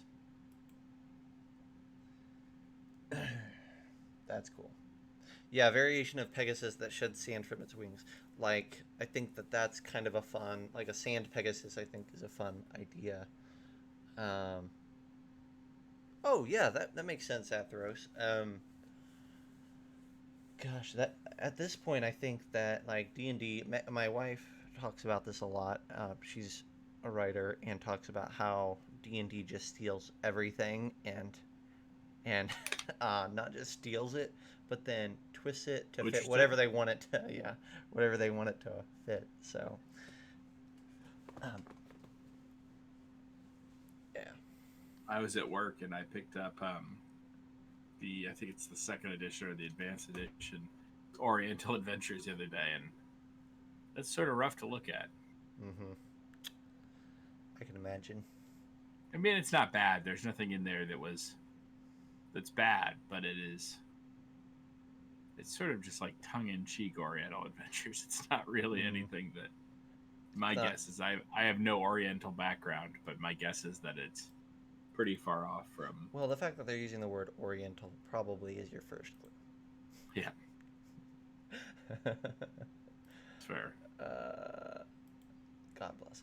That's cool. Yeah, variation of Pegasus that sheds sand from its wings. Like, I think that that's kind of a fun, like a sand Pegasus. I think is a fun idea. Um, oh yeah, that makes sense, Atheros. Gosh, that at this point, I think that like D&D. My wife talks about this a lot. She's a writer and talks about how D&D just steals everything and not just steals it, but then twists it to fit Interesting. whatever they want it to. Yeah, whatever they want it to fit. So, um, yeah. I was at work and I picked up I think it's the second edition or the advanced edition Oriental Adventures the other day, and that's sort of rough to look at. Mm-hmm. I can imagine. I mean, it's not bad. There's nothing in there that's bad, but it's sort of just like tongue-in-cheek Oriental Adventures. It's not really anything that my Not, guess is I have no Oriental background, but my guess is that it's pretty far off from. well, the fact that they're using the word Oriental probably is your first Yeah, clue. it's fair. God bless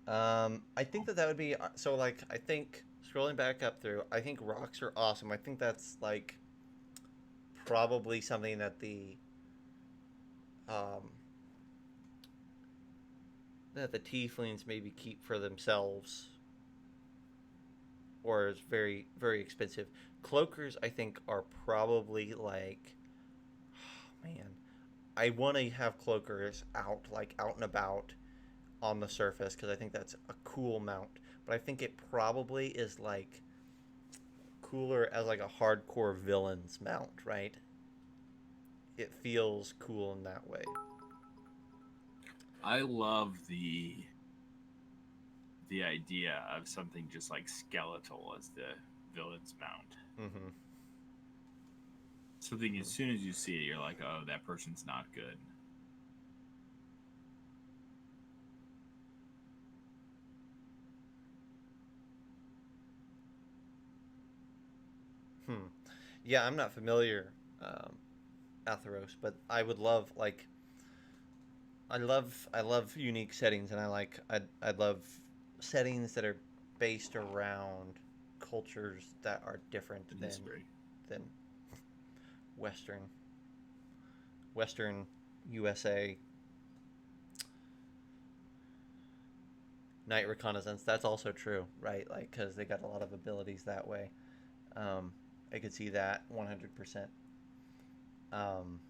them. I think that would be so. Like, I think scrolling back up through, I think rocks are awesome. I think that's like probably something um, that the tieflings maybe keep for themselves, or is very very expensive. Cloakers, I think, are probably like, oh, man, I want to have cloakers out like out and about on the surface because I think that's a cool mount. But I think it probably is like cooler as like a hardcore villain's mount, right? It feels cool in that way. I love the idea of something just like skeletal as the villain's mount. Mm-hmm. Something as soon as you see it, you're like, oh, that person's not good. Hmm. Yeah, I'm not familiar, Atheros, but I would love like I love unique settings, and I love settings that are based around cultures that are different I than disagree. than Western Western USA night reconnaissance. That's also true, right? Like because they got a lot of abilities that way. Um, I could see that 100%. Um,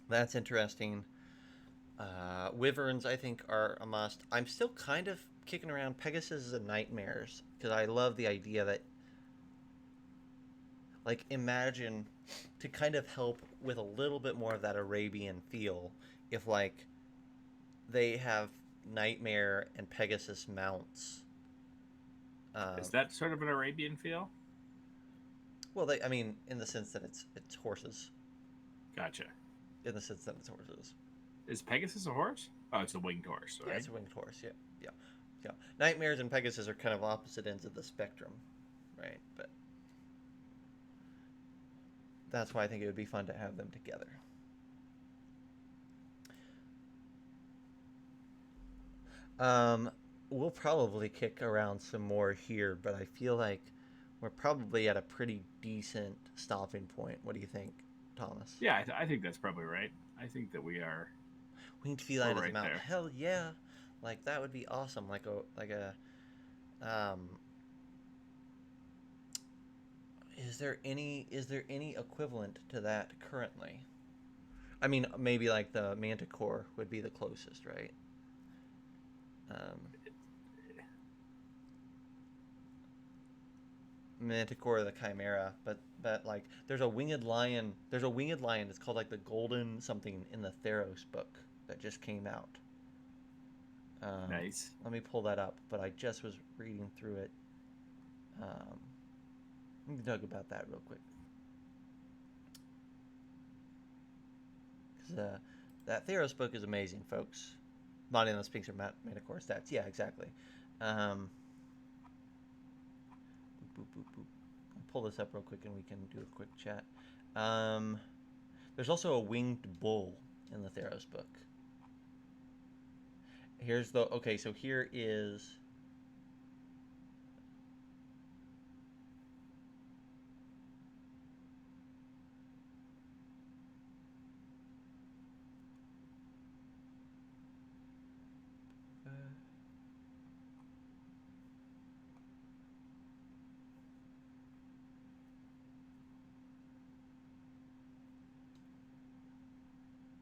that's interesting. Wyverns, I think, are a must. I'm still kind of kicking around Pegasus and Nightmares because I love the idea that, like, imagine to kind of help with a little bit more of that Arabian feel if, like, they have Nightmare and Pegasus mounts. Is Um, that sort of an Arabian feel? well, I mean, in the sense that it's horses. Gotcha. In the sense that it's horses. Is Pegasus a horse? Oh, it's a winged horse, Yeah, right? it's a winged horse. Yeah, yeah, yeah. Nightmares and Pegasus are kind of opposite ends of the spectrum, right? But that's why I think it would be fun to have them together. Um, we'll probably kick around some more here, but I feel like we're probably at a pretty decent stopping point. What do you think, Thomas? Yeah, I think that's probably right. I think that Winged we're feline as a right mount. there. Hell yeah! Like that would be awesome. Um. Is there any equivalent to that currently? I mean, maybe like the Manticore would be the closest, right? Um, Manticore, the Chimera, but like there's a winged lion. There's a winged lion. It's called like the Golden something in the Theros book that just came out. Nice. Let me pull that up, but I just was reading through it. We can talk about that real quick. Because that Theros book is amazing, folks. Body on the Sphinx or Metacore stats. Yeah, exactly. Boop, boop, boop, boop. I'll pull this up real quick and we can do a quick chat. There's also a winged bull in the Theros book. Here's the... Okay, so here is...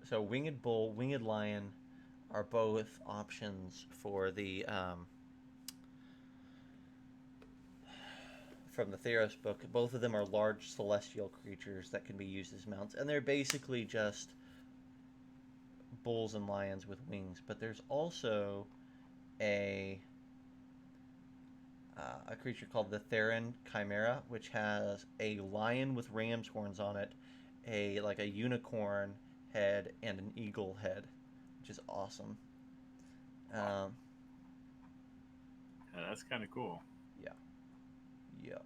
So winged bull, winged lion are both options for the from the Theros book. Both of them are large celestial creatures that can be used as mounts, and they're basically just bulls and lions with wings. But there's also a a creature called the Theron Chimera, which has a lion with ram's horns on it, a unicorn head, and an eagle head, which is awesome. Um, Yeah, that's kind of cool. yeah, yeah.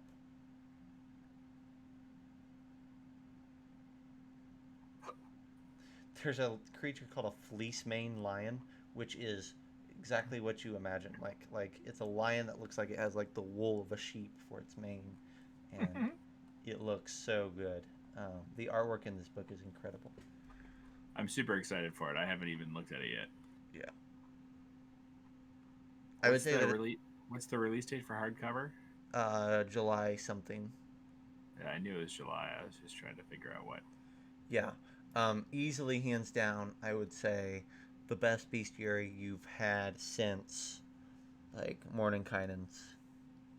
There's a creature called a fleece mane lion, which is exactly what you imagine. Like it's a lion that looks like it has like the wool of a sheep for its mane, and it looks so good. The artwork in this book is incredible. I'm super excited for it. I haven't even looked at it yet. Yeah, I would What's say the that release? What's the release date for hardcover? July something. Yeah, I knew it was July. I was just trying to figure out what. Yeah, easily hands down, I would say the best bestiary you've had since like Mordenkainen's.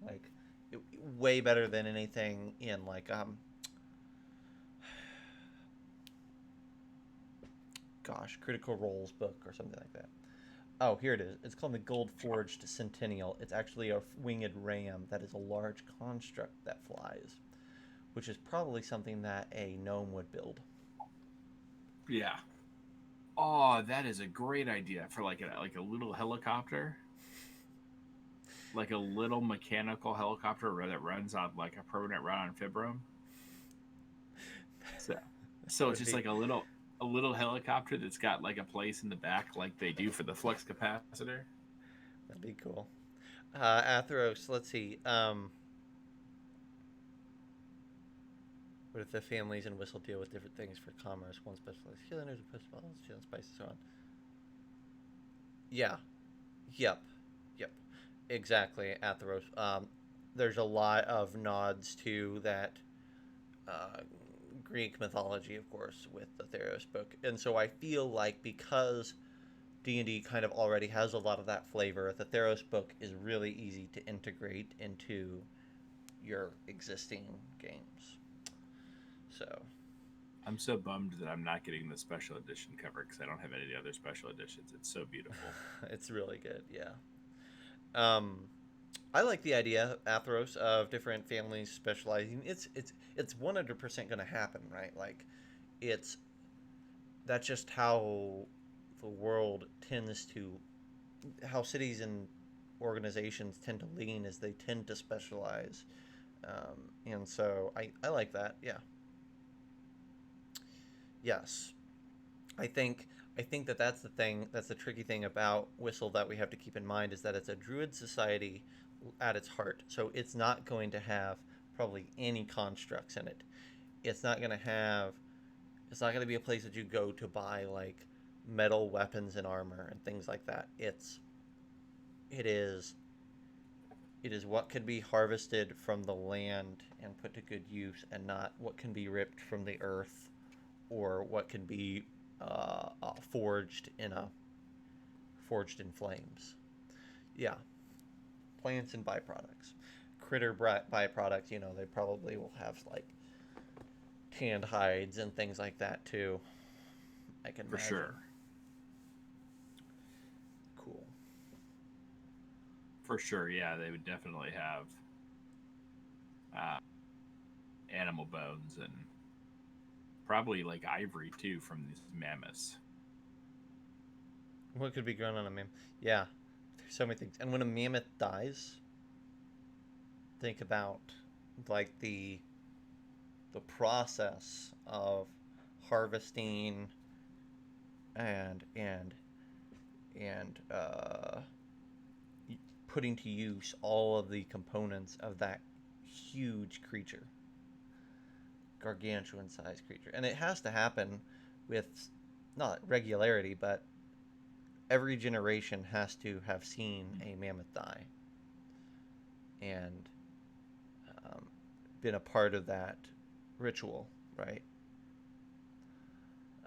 Like it, way better than anything in like gosh, Critical Role's book or something like that. Oh, here it is. It's called the Gold Forged Centennial. It's actually a winged ram that is a large construct that flies, which is probably something that a gnome would build. Yeah. Oh, that is a great idea for like a little helicopter, like a little mechanical helicopter that runs on like a permanent run on Fibrum. So, That so it's would just be like a little helicopter that's got like a place in the back, like they do for the flux capacitor. that'd be cool. Atheros, let's see. What if the families in Whistle deal with different things for commerce? One specialized healing, there's a specialized healing spices, so on. Yeah. Yep. Yep. Exactly, Atheros. There's a lot of nods to that uh, Greek mythology, of course, with the Theros book, and so I feel like because D&D kind of already has a lot of that flavor, the Theros book is really easy to integrate into your existing games. So, I'm so bummed that I'm not getting the special edition cover because I don't have any other special editions. It's so beautiful. it's really good, yeah. Um, I like the idea, Athros, of different families specializing. It's 100% going to happen, right? Like, it's that's just how the world tends to, how cities and organizations tend to lean, is they tend to specialize, and so I like that. Yeah, yes, I think I think that that's the thing. That's the tricky thing about Whistle that we have to keep in mind is that it's a druid society at its heart. So it's not going to have probably any constructs in it. It's not going to have. It's not going to be a place that you go to buy like metal weapons and armor and things like that. It is it is what can be harvested from the land and put to good use, and not what can be ripped from the earth or what can be forged in flames. Yeah, plants and byproducts. Critter byproducts, they probably will have like tanned hides and things like that too. I can For imagine. sure. Cool. For sure, yeah, they would definitely have uh, animal bones and probably like ivory too from these mammoths. What could be grown on a mammoth? Yeah, there's so many things. And when a mammoth dies, think about like the process of harvesting and and putting to use all of the components of that huge creature, gargantuan sized creature. And it has to happen with not regularity, but every generation has to have seen a mammoth die and um, been a part of that ritual, right?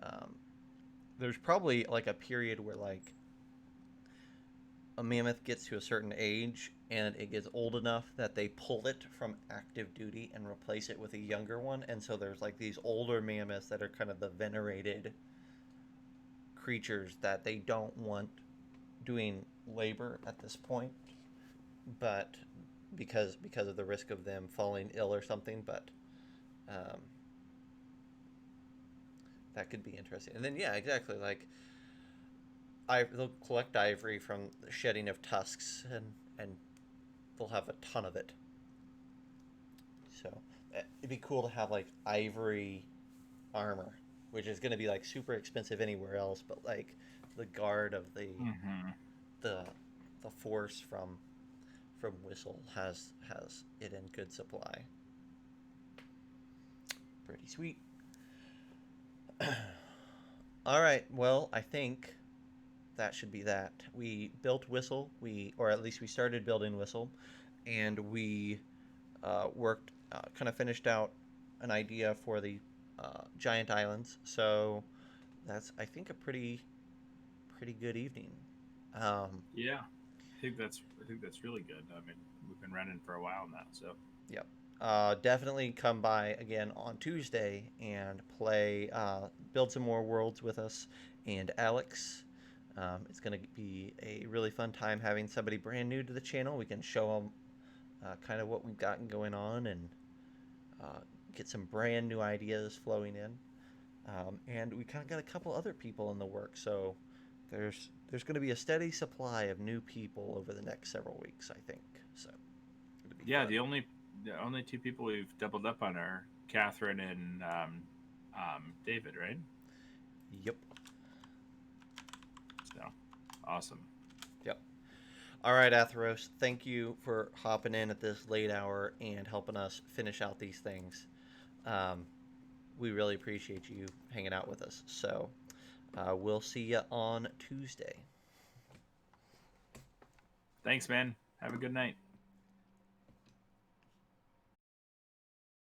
Um, there's probably like a period where like a mammoth gets to a certain age and it gets old enough that they pull it from active duty and replace it with a younger one. And so there's like these older mammoths that are kind of the venerated creatures that they don't want doing labor at this point, but because of the risk of them falling ill or something. But um, that could be interesting. And then yeah, exactly like they'll collect ivory from the shedding of tusks and they'll have a ton of it. So it'd be cool to have like ivory armor, which is going to be like super expensive anywhere else, but like the guard of Mm-hmm. the the force from Whistle has it in good supply. Pretty sweet. All right, well, I think that should be that. We built Whistle, or at least we started building Whistle, and we worked, kind of finished out an idea for the giant islands. So that's, I think, a pretty good evening. Um, Yeah, I think that's really good. I mean, we've been running for a while now, so yep. Definitely come by again on Tuesday and play, build some more worlds with us and Alex. It's going to be a really fun time having somebody brand new to the channel. We can show them kind of what we've gotten going on and uh, get some brand new ideas flowing in. And we kind of got a couple other people in the works, so there's going to be a steady supply of new people over the next several weeks, I think. So it'll be yeah, fun. the only two people we've doubled up on are Catherine and David, right? Yep. So awesome. Yep. All right, Atheros, thank you for hopping in at this late hour and helping us finish out these things. Um, we really appreciate you hanging out with us. So we'll see you on Tuesday. Thanks, man. Have a good night.